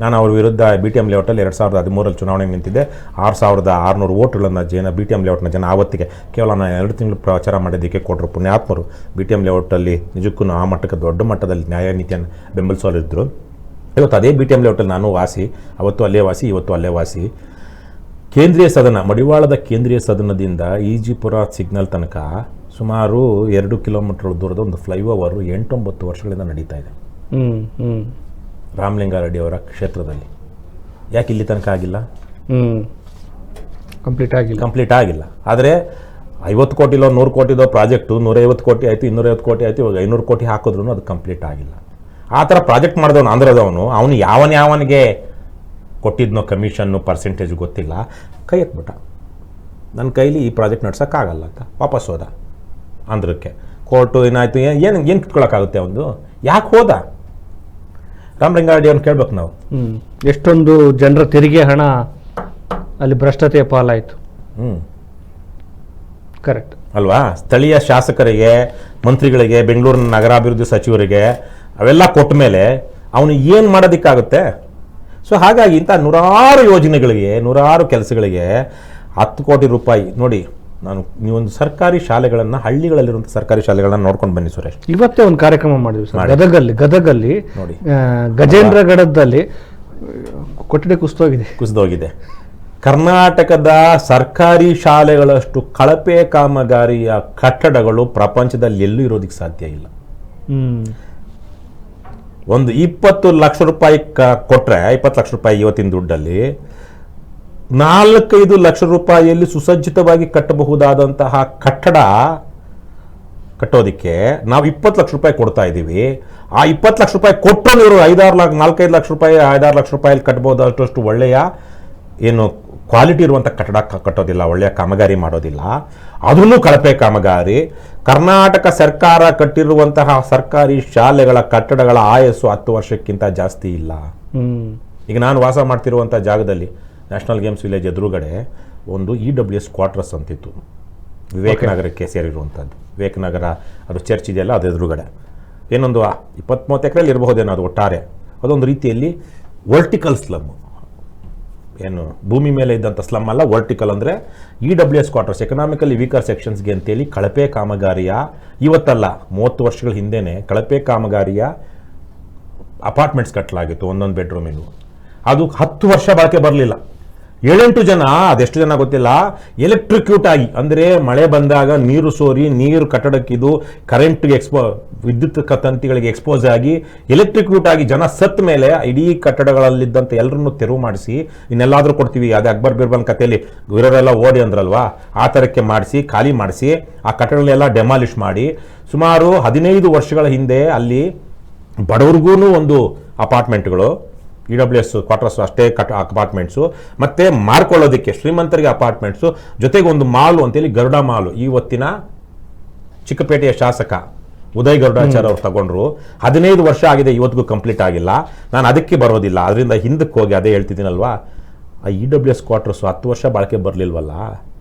ನಾನು ಅವ್ರ ವಿರುದ್ಧ BTM ಲೇಔಟಲ್ಲಿ 2013 ಚುನಾವಣೆಗೆ ನಿಂತಿದ್ದೆ. 6,600 ವೋಟ್ಗಳನ್ನು BTM ಲೇಔಟ್ನ ಜನ ಆವತ್ತಿಗೆ ಕೇವಲ ನಾನು 2 ತಿಂಗಳು ಪ್ರಚಾರ ಮಾಡೋದಕ್ಕೆ ಕೊಟ್ಟರು. ಪುಣ್ಯಾತ್ಮರು BTM ಲೇಔಟಲ್ಲಿ ನಿಜಕ್ಕೂ ಆ ಮಟ್ಟಕ್ಕೆ ದೊಡ್ಡ ಮಟ್ಟದಲ್ಲಿ ನ್ಯಾಯ ನೀತಿಯನ್ನು ಬೆಂಬಲಿಸೋರಿದ್ದರು. ಇವತ್ತು ಅದೇ BTM ಲೇಔಟಲ್ಲಿ ನಾನು ವಾಸಿ, ಅವತ್ತು ಅಲ್ಲೇ ವಾಸಿ, ಇವತ್ತು ಅಲ್ಲೇ ವಾಸಿ. ಕೇಂದ್ರೀಯ ಸದನ, ಮಡಿವಾಳದ ಕೇಂದ್ರೀಯ ಸದನದಿಂದ ಈಜಿಪುರ ಸಿಗ್ನಲ್ ತನಕ ಸುಮಾರು 2 ಕಿಲೋಮೀಟರ್ ದೂರದ ಒಂದು ಫ್ಲೈಓವರು 8-9 ವರ್ಷಗಳಿಂದ ನಡೀತಾ ಇದೆ ರಾಮಲಿಂಗಾರೆಡ್ಡಿ ಅವರ ಕ್ಷೇತ್ರದಲ್ಲಿ. ಯಾಕೆ ಇಲ್ಲಿ ತನಕ ಆಗಿಲ್ಲ? ಕಂಪ್ಲೀಟ್ ಆಗಿಲ್ಲ. ಆದರೆ 50 ಕೋಟಿಲೋ 100 ಕೋಟಿದೋ ಪ್ರಾಜೆಕ್ಟು 150 ಕೋಟಿ ಆಯಿತು, 250 ಕೋಟಿ ಆಯಿತು, ಇವಾಗ 500 ಕೋಟಿ ಹಾಕಿದ್ರು ಅದು ಕಂಪ್ಲೀಟ್ ಆಗಿಲ್ಲ. ಆ ಥರ ಪ್ರಾಜೆಕ್ಟ್ ಮಾಡಿದವನು ಆಂಧ್ರದವನು, ಅವನು ಯಾವನಿಗೆ ಕೊಟ್ಟಿದ್ನೋ ಕಮಿಷನ್ನು ಪರ್ಸೆಂಟೇಜ್ ಗೊತ್ತಿಲ್ಲ, ಕೈ ಎತ್ಬಿಟ್ಟ. ನನ್ನ ಕೈಲಿ ಈ ಪ್ರಾಜೆಕ್ಟ್ ನಡ್ಸೋಕ್ಕಾಗಲ್ಲ ಅಂತ ವಾಪಸ್ ಹೋದ ಆಂಧ್ರಕ್ಕೆ. ಕೋರ್ಟು ಏನಾಯಿತು, ಏನು ಕಿತ್ಕೊಳ್ಳೋಕ್ಕಾಗುತ್ತೆ ಅವನು? ಯಾಕೆ ಹೋದ? ರಾಮಲಿಂಗಾರೆಡ್ಡಿ ಅವ್ನು ಕೇಳ್ಬೇಕು ನಾವು. ಎಷ್ಟೊಂದು ಜನರ ತೆರಿಗೆ ಹಣ ಅಲ್ಲಿ ಭ್ರಷ್ಟತೆಯ ಪಾಲಾಯಿತು. ಕರೆಕ್ಟ್ ಅಲ್ವಾ? ಸ್ಥಳೀಯ ಶಾಸಕರಿಗೆ, ಮಂತ್ರಿಗಳಿಗೆ, ಬೆಂಗಳೂರಿನ ನಗರಾಭಿವೃದ್ಧಿ ಸಚಿವರಿಗೆ ಅವೆಲ್ಲ ಕೊಟ್ಟ ಮೇಲೆ ಅವನು ಏನು ಮಾಡೋದಕ್ಕಾಗುತ್ತೆ? ಸೊ ಹಾಗಾಗಿ ಇಂಥ ನೂರಾರು ಯೋಜನೆಗಳಿಗೆ, ನೂರಾರು ಕೆಲಸಗಳಿಗೆ 10 ಕೋಟಿ ರೂಪಾಯಿ ನೋಡಿ. ನೀವೊಂದು ಸರ್ಕಾರಿ ಶಾಲೆಗಳನ್ನು, ಹಳ್ಳಿಗಳಲ್ಲಿರುವಂಥ ಸರ್ಕಾರಿ ಶಾಲೆಗಳನ್ನು ನೋಡ್ಕೊಂಡು ಬನ್ನಿ ಸುರೇಶ್. ಇವತ್ತೇ ಒಂದು ಕಾರ್ಯಕ್ರಮ ಮಾಡಿದ್ವಿ ಸರ್ ಗದಗಲ್ಲಿ ನೋಡಿ. ಗಜೇಂದ್ರಗಢದಲ್ಲಿ ಕೊಠಡಿ ಕುಸಿದೋಗಿದೆ. ಕರ್ನಾಟಕದ ಸರ್ಕಾರಿ ಶಾಲೆಗಳಷ್ಟು ಕಳಪೆ ಕಾಮಗಾರಿಯ ಕಟ್ಟಡಗಳು ಪ್ರಪಂಚದಲ್ಲಿ ಎಲ್ಲೂ ಇರೋದಕ್ಕೆ ಸಾಧ್ಯ ಇಲ್ಲ. ಒಂದು 20 ಲಕ್ಷ ರೂಪಾಯಿ ಕೊಟ್ಟರೆ, 20 ಲಕ್ಷ ರೂಪಾಯಿ ಇವತ್ತಿನ ದುಡ್ಡಲ್ಲಿ 4-5 ಲಕ್ಷ ರೂಪಾಯಿಯಲ್ಲಿ ಸುಸಜ್ಜಿತವಾಗಿ ಕಟ್ಟಬಹುದಾದಂತಹ ಕಟ್ಟಡ ಕಟ್ಟೋದಕ್ಕೆ ನಾವು 20 ಲಕ್ಷ ರೂಪಾಯಿ ಕೊಡ್ತಾ ಇದ್ದೀವಿ. ಆ 20 ಲಕ್ಷ ರೂಪಾಯಿ ಕೊಟ್ಟರು ಇವರು 4-5 ಲಕ್ಷ ರೂಪಾಯಿ 5-6 ಲಕ್ಷ ರೂಪಾಯಲ್ಲಿ ಕಟ್ಟಬಹುದಾದಷ್ಟು ಒಳ್ಳೆಯ ಏನು ಕ್ವಾಲಿಟಿ ಇರುವಂಥ ಕಟ್ಟಡ ಕಟ್ಟೋದಿಲ್ಲ, ಒಳ್ಳೆಯ ಕಾಮಗಾರಿ ಮಾಡೋದಿಲ್ಲ. ಅದನ್ನು ಕಳಪೆ ಕಾಮಗಾರಿ. ಕರ್ನಾಟಕ ಸರ್ಕಾರ ಕಟ್ಟಿರುವಂತಹ ಸರ್ಕಾರಿ ಶಾಲೆಗಳ ಕಟ್ಟಡಗಳ ಆಯಸ್ಸು 10 ವರ್ಷಕ್ಕಿಂತ ಜಾಸ್ತಿ ಇಲ್ಲ. ಈಗ ನಾನು ವಾಸ ಮಾಡ್ತಿರುವಂಥ ಜಾಗದಲ್ಲಿ ನ್ಯಾಷನಲ್ ಗೇಮ್ಸ್ ವಿಲೇಜ್ ಎದುರುಗಡೆ ಒಂದು EWS ಕ್ವಾರ್ಟರ್ಸ್ ಅಂತಿತ್ತು, ವಿವೇಕನಗರಕ್ಕೆ ಸೇರಿರುವಂಥದ್ದು. ವಿವೇಕನಗರ ಅದು ಚರ್ಚ್ ಇದೆಯಲ್ಲ, ಅದು ಎದುರುಗಡೆ ಏನೊಂದು 20-30 ಎಕರೆಯಲ್ಲಿ ಇರಬಹುದೇನೋ ಅದು ಒಟ್ಟಾರೆ. ಅದೊಂದು ರೀತಿಯಲ್ಲಿ ವರ್ಟಿಕಲ್ ಸ್ಲಮ್, ಏನು ಭೂಮಿ ಮೇಲೆ ಇದ್ದಂಥ ಸ್ಲಮ್ ಅಲ್ಲ, ವರ್ಟಿಕಲ್ ಅಂದರೆ EWS ಕ್ವಾರ್ಟರ್ಸ್, ಎಕನಾಮಿಕಲಿ ವೀಕರ್ ಸೆಕ್ಷನ್ಸ್ಗೆ ಅಂತೇಳಿ ಕಳಪೆ ಕಾಮಗಾರಿಯ, ಇವತ್ತಲ್ಲ 30 ವರ್ಷಗಳ ಹಿಂದೆನೇ ಕಳಪೆ ಕಾಮಗಾರಿಯ ಅಪಾರ್ಟ್ಮೆಂಟ್ಸ್ ಕಟ್ಟಲಾಗಿತ್ತು, ಒಂದೊಂದು ಬೆಡ್ರೂಮಿಗೂ. ಅದು 10 ವರ್ಷ ಬಳಕೆ ಬರಲಿಲ್ಲ. 7-8 ಜನ, ಅದೆಷ್ಟು ಜನ ಗೊತ್ತಿಲ್ಲ, ಎಲೆಕ್ಟ್ರಿಕ್ಯೂಟ್ ಆಗಿ, ಅಂದರೆ ಮಳೆ ಬಂದಾಗ ನೀರು ಸೋರಿ ನೀರು ಕಟ್ಟಡಕ್ಕಿದು ಕರೆಂಟ್ಗೆ ವಿದ್ಯುತ್ ತಂತಿಗಳಿಗೆ ಎಕ್ಸ್ಪೋಸ್ ಆಗಿ ಎಲೆಕ್ಟ್ರಿಕ್ಯೂಟ್ ಆಗಿ ಜನ ಸತ್ತ ಮೇಲೆ ಇಡೀ ಕಟ್ಟಡಗಳಲ್ಲಿದ್ದಂಥ ಎಲ್ಲರನ್ನು ತೆರವು ಮಾಡಿಸಿ, ಇನ್ನೆಲ್ಲಾದರೂ ಕೊಡ್ತೀವಿ, ಅದೇ ಅಕ್ಬರ್ ಬಿರ್ಬಲ್ ಕಥೆಯಲ್ಲಿ ಇವರೆಲ್ಲ ಓಡಿ ಅಂದ್ರಲ್ವಾ, ಆ ಥರಕ್ಕೆ ಮಾಡಿಸಿ ಖಾಲಿ ಮಾಡಿಸಿ ಆ ಕಟ್ಟಡಗಳೆಲ್ಲ ಡೆಮಾಲಿಷ್ ಮಾಡಿ ಸುಮಾರು 15 ವರ್ಷಗಳ ಹಿಂದೆ ಅಲ್ಲಿ ಬಡವ್ರಿಗೂ ಒಂದು ಅಪಾರ್ಟ್ಮೆಂಟ್ಗಳು, EWS ಕ್ವಾರ್ಟರ್ಸ್ ಅಷ್ಟೇ ಅಪಾರ್ಟ್ಮೆಂಟ್ಸು, ಮತ್ತು ಮಾರ್ಕೊಳ್ಳೋದಕ್ಕೆ ಶ್ರೀಮಂತರಿಗೆ ಅಪಾರ್ಟ್ಮೆಂಟ್ಸು, ಜೊತೆಗೆ ಒಂದು ಮಾಲು ಅಂತೇಳಿ ಗರುಡ ಮಾಲು ಇವತ್ತಿನ ಚಿಕ್ಕಪೇಟೆಯ ಶಾಸಕ ಉದಯ್ ಗರುಡಾಚಾರ್ಯ ಅವ್ರು ತಗೊಂಡ್ರು. 15 ವರ್ಷ ಆಗಿದೆ, ಇವತ್ತಿಗೂ ಕಂಪ್ಲೀಟ್ ಆಗಿಲ್ಲ. ನಾನು ಅದಕ್ಕೆ ಬರೋದಿಲ್ಲ, ಅದರಿಂದ ಹಿಂದಕ್ಕೆ ಹೋಗಿ ಅದೇ ಹೇಳ್ತಿದ್ದೀನಲ್ವಾ, ಆ EWS ಕ್ವಾರ್ಟರ್ಸು 10 ವರ್ಷ ಬಾಳಿಕೆ ಬರಲಿಲ್ವಲ್ಲ,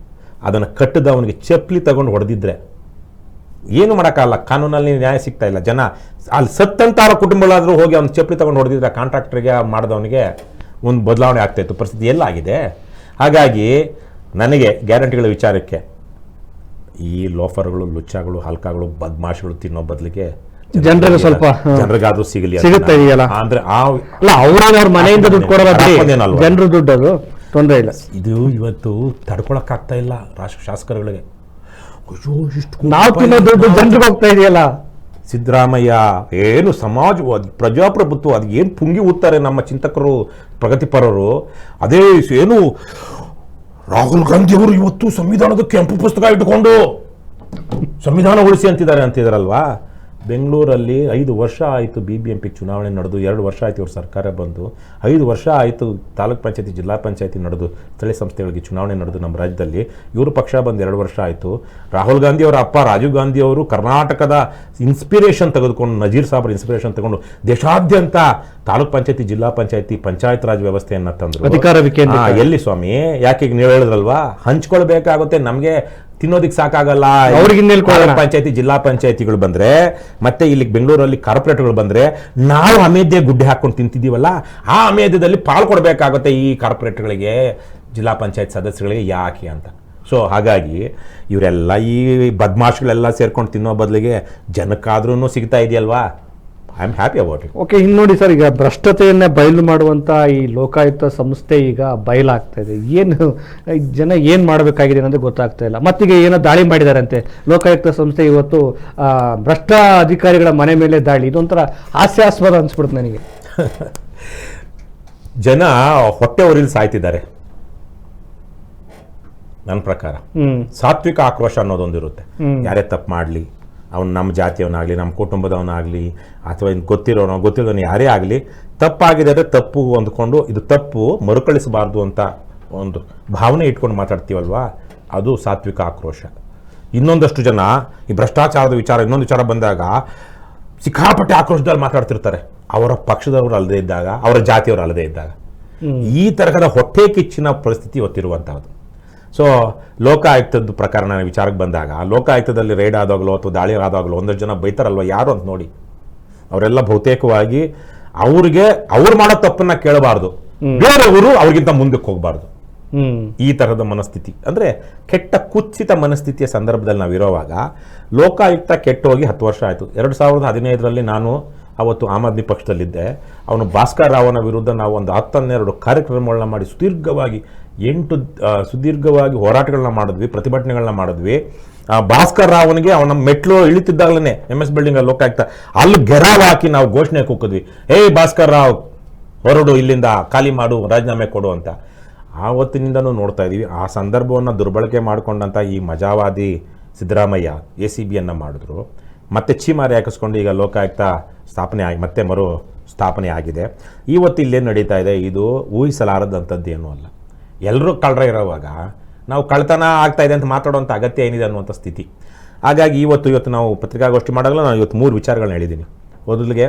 ಅದನ್ನು ಕಟ್ಟಿದ ಅವನಿಗೆ ಚಪ್ಪಲಿ ತಗೊಂಡು ಹೊಡೆದಿದ್ರೆ ಏನು ಮಾಡೋಕ್ಕಾಗಲ್ಲ, ಕಾನೂನಲ್ಲಿ ನ್ಯಾಯ ಸಿಗ್ತಾ ಇಲ್ಲ. ಜನ ಅಲ್ಲಿ ಸತ್ತಂತಾರ ಕುಟುಂಬಗಳಾದರೂ ಹೋಗಿ ಅವ್ನು ಚಪ್ಪಲಿ ತಗೊಂಡು ಹೊಡೆದಿದ್ರೆ ಕಾಂಟ್ರಾಕ್ಟರ್ಗೆ ಮಾಡಿದವನಿಗೆ ಒಂದು ಬದಲಾವಣೆ ಆಗ್ತಾಯಿತ್ತು. ಪರಿಸ್ಥಿತಿ ಎಲ್ಲಾಗಿದೆ. ಹಾಗಾಗಿ ನನಗೆ ಗ್ಯಾರಂಟಿಗಳ ವಿಚಾರಕ್ಕೆ ಈ ಲೋಫರ್ಗಳು, ಲುಚ್ಚಾಗಳು, ಹಲ್ಕಾಗಳು, ಬದ್ಮಾಶ್ಗಳು ತಿನ್ನೋ ಬದಲಿಗೆ ಜನರಿಗೆ ಸ್ವಲ್ಪ ಜನರಿಗಾದ್ರೂ ಸಿಗಲಿ ಅಂದ್ರೆ ಅವ್ರ ಮನೆಯಿಂದ ದುಡ್ಡು ಕೊಡೋದು, ಜನರು ದುಡ್ಡು, ಅದು ತೊಂದರೆ ಇಲ್ಲ. ಇದು ಇವತ್ತು ತಡ್ಕೊಳಕ್ಕಾಗ್ತಾ ಇಲ್ಲ ಶಾಸಕರುಗಳಿಗೆ. ನಾವು ತಿನ್ನೋ ದುಡ್ಡು ಜನರಿಗೆ ಹೋಗ್ತಾ ಇದೆಯಲ್ಲ. ಸಿದ್ದರಾಮಯ್ಯ ಏನು ಸಮಾಜವಾದಿ, ಪ್ರಜಾಪ್ರಭುತ್ವ, ಅದು ಏನು ಪುಂಗಿ ಊದ್ತಾರೆ ನಮ್ಮ ಚಿಂತಕರು, ಪ್ರಗತಿಪರರು. ಅದೇ ಏನು ರಾಹುಲ್ ಗಾಂಧಿ ಅವರು ಇವತ್ತು ಸಂವಿಧಾನದ ಕೆಂಪು ಪುಸ್ತಕ ಇಟ್ಟುಕೊಂಡು ಸಂವಿಧಾನ ಉಳಿಸಿ ಅಂತಿದ್ದಾರಲ್ವಾ. ಬೆಂಗಳೂರಲ್ಲಿ 5 ವರ್ಷ ಆಯಿತು BBMP ಚುನಾವಣೆ ನಡೆದು, 2 ವರ್ಷ ಆಯಿತು ಇವ್ರ ಸರ್ಕಾರ ಬಂದು, 5 ವರ್ಷ ಆಯಿತು ತಾಲೂಕ್ ಪಂಚಾಯತಿ ಜಿಲ್ಲಾ ಪಂಚಾಯತಿ ನಡೆದು, ಸ್ಥಳೀಯ ಸಂಸ್ಥೆಗಳಿಗೆ ಚುನಾವಣೆ ನಡೆದು ನಮ್ಮ ರಾಜ್ಯದಲ್ಲಿ. ಇವರು ಪಕ್ಷ ಬಂದು 2 ವರ್ಷ ಆಯಿತು. ರಾಹುಲ್ ಗಾಂಧಿ ಅವರ ಅಪ್ಪ ರಾಜೀವ್ ಗಾಂಧಿ ಅವರು ಕರ್ನಾಟಕದ ಇನ್ಸ್ಪಿರೇಷನ್ ತೆಗೆದುಕೊಂಡು, ನಜೀರ್ ಸಾಬ್ರ ಇನ್ಸ್ಪಿರೇಷನ್ ತಗೊಂಡು ದೇಶಾದ್ಯಂತ ತಾಲೂಕ್ ಪಂಚಾಯತಿ ಜಿಲ್ಲಾ ಪಂಚಾಯತಿ ಪಂಚಾಯತ್ ರಾಜ್ ವ್ಯವಸ್ಥೆಯನ್ನು ತಂದರು. ಅಧಿಕಾರ ಎಲ್ಲಿ ಸ್ವಾಮಿ, ಯಾಕೆ ಈಗ ನೀವು ಹೇಳಿದ್ರಲ್ವಾ, ಹಂಚ್ಕೊಳ್ಬೇಕಾಗುತ್ತೆ, ನಮಗೆ ತಿನ್ನೋದಿಕ್ ಸಾಕಾಗಲ್ಲ. ಪಂಚಾಯತಿ ಜಿಲ್ಲಾ ಪಂಚಾಯತಿಗಳು ಬಂದ್ರೆ, ಮತ್ತೆ ಇಲ್ಲಿ ಬೆಂಗಳೂರಲ್ಲಿ ಕಾರ್ಪೊರೇಟ್ಗಳು ಬಂದ್ರೆ, ನಾವು ಅಮೇಧ್ಯ ಗುಡ್ಡೆ ಹಾಕೊಂಡು ತಿಂತಿದ್ದೀವಲ್ಲ, ಆ ಅಮೇಧ್ಯದಲ್ಲಿ ಪಾಲ್ ಕೊಡಬೇಕಾಗುತ್ತೆ ಈ ಕಾರ್ಪೊರೇಟ್ಗಳಿಗೆ, ಜಿಲ್ಲಾ ಪಂಚಾಯತ್ ಸದಸ್ಯಗಳಿಗೆ ಯಾಕೆ ಅಂತ. ಸೊ ಹಾಗಾಗಿ ಇವರೆಲ್ಲ ಈ ಬದ್ಮಾಷ್ಗಳೆಲ್ಲ ಸೇರ್ಕೊಂಡು ತಿನ್ನೋ ಬದಲಿಗೆ ಜನಕ್ಕಾದ್ರೂ ಸಿಗ್ತಾ ಇದೆಯಲ್ವಾ, I am happy about it. Okay, ಇನ್ನು ನೋಡಿ ಸರ್, ಈಗ ಭ್ರಷ್ಟತೆಯನ್ನೇ ಬಯಲು ಮಾಡುವಂಥ ಈ ಲೋಕಾಯುಕ್ತ ಸಂಸ್ಥೆ ಈಗ ಬಯಲಾಗ್ತಾ ಇದೆ. ಏನು ಜನ ಏನು ಮಾಡಬೇಕಾಗಿದೆ ಅನ್ನೋದು ಗೊತ್ತಾಗ್ತಾ ಇಲ್ಲ. ಮತ್ತೀಗ ಏನೋ ದಾಳಿ ಮಾಡಿದಾರಂತೆ ಲೋಕಾಯುಕ್ತ ಸಂಸ್ಥೆ ಇವತ್ತು, ಭ್ರಷ್ಟ ಅಧಿಕಾರಿಗಳ ಮನೆ ಮೇಲೆ ದಾಳಿ. ಇದೊಂಥರ ಹಾಸ್ಯಾಸ್ಪದ ಅನ್ಸ್ಬಿಡುತ್ತೆ ನನಗೆ. ಜನ ಹೊಟ್ಟೆ ಉರಿಲಿ ಸಾಯ್ತಿದ್ದಾರೆ ನನ್ನ ಪ್ರಕಾರ. ಸಾತ್ವಿಕ ಆಕ್ರೋಶ ಅನ್ನೋದೊಂದಿರುತ್ತೆ. ಯಾರೇ ತಪ್ಪು ಮಾಡಲಿ, ಅವ್ನು ನಮ್ಮ ಜಾತಿಯವನಾಗಲಿ, ನಮ್ಮ ಕುಟುಂಬದವನಾಗಲಿ, ಅಥವಾ ಇನ್ನು ಗೊತ್ತಿರೋನು ಯಾರೇ ಆಗಲಿ, ತಪ್ಪಾಗಿದೆ ಅಂದರೆ ತಪ್ಪು ಅಂದ್ಕೊಂಡು ಇದು ತಪ್ಪು ಮರುಕಳಿಸಬಾರ್ದು ಅಂತ ಒಂದು ಭಾವನೆ ಇಟ್ಕೊಂಡು ಮಾತಾಡ್ತೀವಲ್ವಾ, ಅದು ಸಾತ್ವಿಕ ಆಕ್ರೋಶ. ಇನ್ನೊಂದಷ್ಟು ಜನ ಈ ಭ್ರಷ್ಟಾಚಾರದ ಇನ್ನೊಂದು ವಿಚಾರ ಬಂದಾಗ ಸಿಕ್ಕಾಪಟ್ಟೆ ಆಕ್ರೋಶದಲ್ಲಿ ಮಾತಾಡ್ತಿರ್ತಾರೆ, ಅವರ ಪಕ್ಷದವರು ಅಲ್ಲದೆ ಇದ್ದಾಗ, ಅವರ ಜಾತಿಯವರು ಅಲ್ಲದೆ ಇದ್ದಾಗ. ಈ ತರಹದ ಹೊಟ್ಟೆ ಕಿಚ್ಚಿನ ಪರಿಸ್ಥಿತಿ ಇವತ್ತಿರುವಂತಹದ್ದು. ಸೊ ಲೋಕಾಯುಕ್ತದ ಪ್ರಕರಣ ವಿಚಾರಕ್ಕೆ ಬಂದಾಗ, ಲೋಕಾಯುಕ್ತದಲ್ಲಿ ರೈಡ್ ಆದಾಗಲೋ ಅಥವಾ ದಾಳಿ ಆದಾಗಲೋ ಒಂದಷ್ಟು ಜನ ಬೈತಾರಲ್ವ, ಯಾರು ಅಂತ ನೋಡಿ. ಅವರೆಲ್ಲ ಬಹುತೇಕವಾಗಿ ಅವ್ರು ಮಾಡೋ ತಪ್ಪನ್ನ ಕೇಳಬಾರ್ದು, ಬೇರೆಯವರು ಅವ್ರಿಗಿಂತ ಮುಂದಕ್ಕೆ ಹೋಗಬಾರ್ದು. ಈ ತರಹದ ಮನಸ್ಥಿತಿ ಅಂದ್ರೆ ಕೆಟ್ಟ ಕುತ್ಸಿತ ಮನಸ್ಥಿತಿಯ ಸಂದರ್ಭದಲ್ಲಿ ನಾವಿರೋವಾಗ ಲೋಕಾಯುಕ್ತ ಕೆಟ್ಟೋಗಿ 10 ವರ್ಷ ಆಯಿತು. 2015ರಲ್ಲಿ ನಾನು ಅವತ್ತು ಆಮ್ ಆದ್ಮಿ ಪಕ್ಷದಲ್ಲಿದ್ದೆ. ಅವನು ಭಾಸ್ಕರ್ ರಾವನ ವಿರುದ್ಧ ನಾವು ಒಂದು 10-12 ಕಾರ್ಯಕ್ರಮಗಳನ್ನ ಮಾಡಿ ಸುದೀರ್ಘವಾಗಿ ಹೋರಾಟಗಳನ್ನ ಮಾಡಿದ್ವಿ, ಪ್ರತಿಭಟನೆಗಳನ್ನ ಮಾಡಿದ್ವಿ. ಭಾಸ್ಕರ್ ರಾವನಿಗೆ ಅವನ ಮೆಟ್ಲು ಇಳಿತಿದ್ದಾಗಲೇ MS ಬಿಲ್ಡಿಂಗ್ ಅಲ್ಲಿ ಲೋಕಾಯುಕ್ತ ಅಲ್ಲಿ ಗೆರಾವ್ ಹಾಕಿ ನಾವು ಘೋಷಣೆ ಕೂಕಿದ್ವಿ, ಭಾಸ್ಕರ್ ರಾವ್ ಹೊರಡು, ಇಲ್ಲಿಂದ ಖಾಲಿ ಮಾಡು, ರಾಜೀನಾಮೆ ಕೊಡು ಅಂತ. ಆವತ್ತಿನಿಂದನೂ ನೋಡ್ತಾ ಇದೀವಿ. ಆ ಸಂದರ್ಭವನ್ನು ದುರ್ಬಳಕೆ ಮಾಡಿಕೊಂಡಂಥ ಈ ಮಜಾವಾದಿ ಸಿದ್ದರಾಮಯ್ಯ ACBಯನ್ನು ಮಾಡಿದ್ರು, ಮತ್ತೆ ಚೀಮಾರಿ ಹಾಕಿಸ್ಕೊಂಡು ಈಗ ಲೋಕಾಯುಕ್ತ ಮತ್ತೆ ಮರು ಸ್ಥಾಪನೆ ಆಗಿದೆ. ಇವತ್ತು ಇಲ್ಲೇನು ನಡೀತಾ ಇದೆ, ಇದು ಊಹಿಸಲಾರದಂಥದ್ದು ಏನೂ ಅಲ್ಲ. ಎಲ್ಲರೂ ಕಳ್ಳರ ಇರೋವಾಗ ನಾವು ಕಳ್ತನ ಆಗ್ತಾ ಇದೆ ಅಂತ ಮಾತಾಡುವಂಥ ಅಗತ್ಯ ಏನಿದೆ ಅನ್ನುವಂಥ ಸ್ಥಿತಿ. ಹಾಗಾಗಿ ಇವತ್ತು ನಾವು ಪತ್ರಿಕಾಗೋಷ್ಠಿ ಮಾಡಾಗಲೂ ನಾನು ಇವತ್ತು 3 ವಿಚಾರಗಳನ್ನ ಹೇಳಿದ್ದೀನಿ. ಮೊದಲಿಗೆ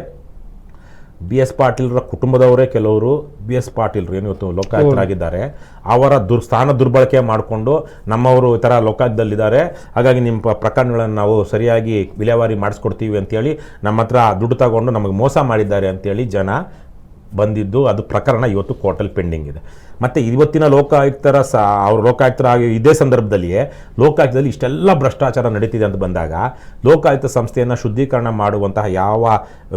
BS ಪಾಟೀಲ್ರ ಕುಟುಂಬದವರೇ ಕೆಲವರು BS ಪಾಟೀಲ್ರು ಏನು ಇವತ್ತು ಲೋಕಾಯುಕ್ತರಾಗಿದ್ದಾರೆ, ಅವರ ಸ್ಥಾನ ದುರ್ಬಳಕೆ ಮಾಡಿಕೊಂಡು ನಮ್ಮವರು ಈ ಥರ ಲೋಕಾಯುಕ್ತದಲ್ಲಿದ್ದಾರೆ, ಹಾಗಾಗಿ ನಿಮ್ಮ ಪ್ರಕರಣಗಳನ್ನು ನಾವು ಸರಿಯಾಗಿ ವಿಲೇವಾರಿ ಮಾಡಿಸ್ಕೊಡ್ತೀವಿ ಅಂತೇಳಿ ನಮ್ಮ ಹತ್ರ ದುಡ್ಡು ತಗೊಂಡು ನಮಗೆ ಮೋಸ ಮಾಡಿದ್ದಾರೆ ಅಂತೇಳಿ ಜನ ಬಂದಿದ್ದು, ಅದು ಪ್ರಕರಣ ಇವತ್ತು ಕೋರ್ಟಲ್ಲಿ ಪೆಂಡಿಂಗ್ ಇದೆ. ಮತ್ತು ಇವತ್ತಿನ ಲೋಕಾಯುಕ್ತರ ಅವರು ಲೋಕಾಯುಕ್ತರಾಗಿ ಇದೇ ಸಂದರ್ಭದಲ್ಲಿಯೇ ಲೋಕಾಯುಕ್ತದಲ್ಲಿ ಇಷ್ಟೆಲ್ಲ ಭ್ರಷ್ಟಾಚಾರ ನಡೀತಿದೆ ಅಂತ ಬಂದಾಗ ಲೋಕಾಯುಕ್ತ ಸಂಸ್ಥೆಯನ್ನು ಶುದ್ಧೀಕರಣ ಮಾಡುವಂತಹ ಯಾವ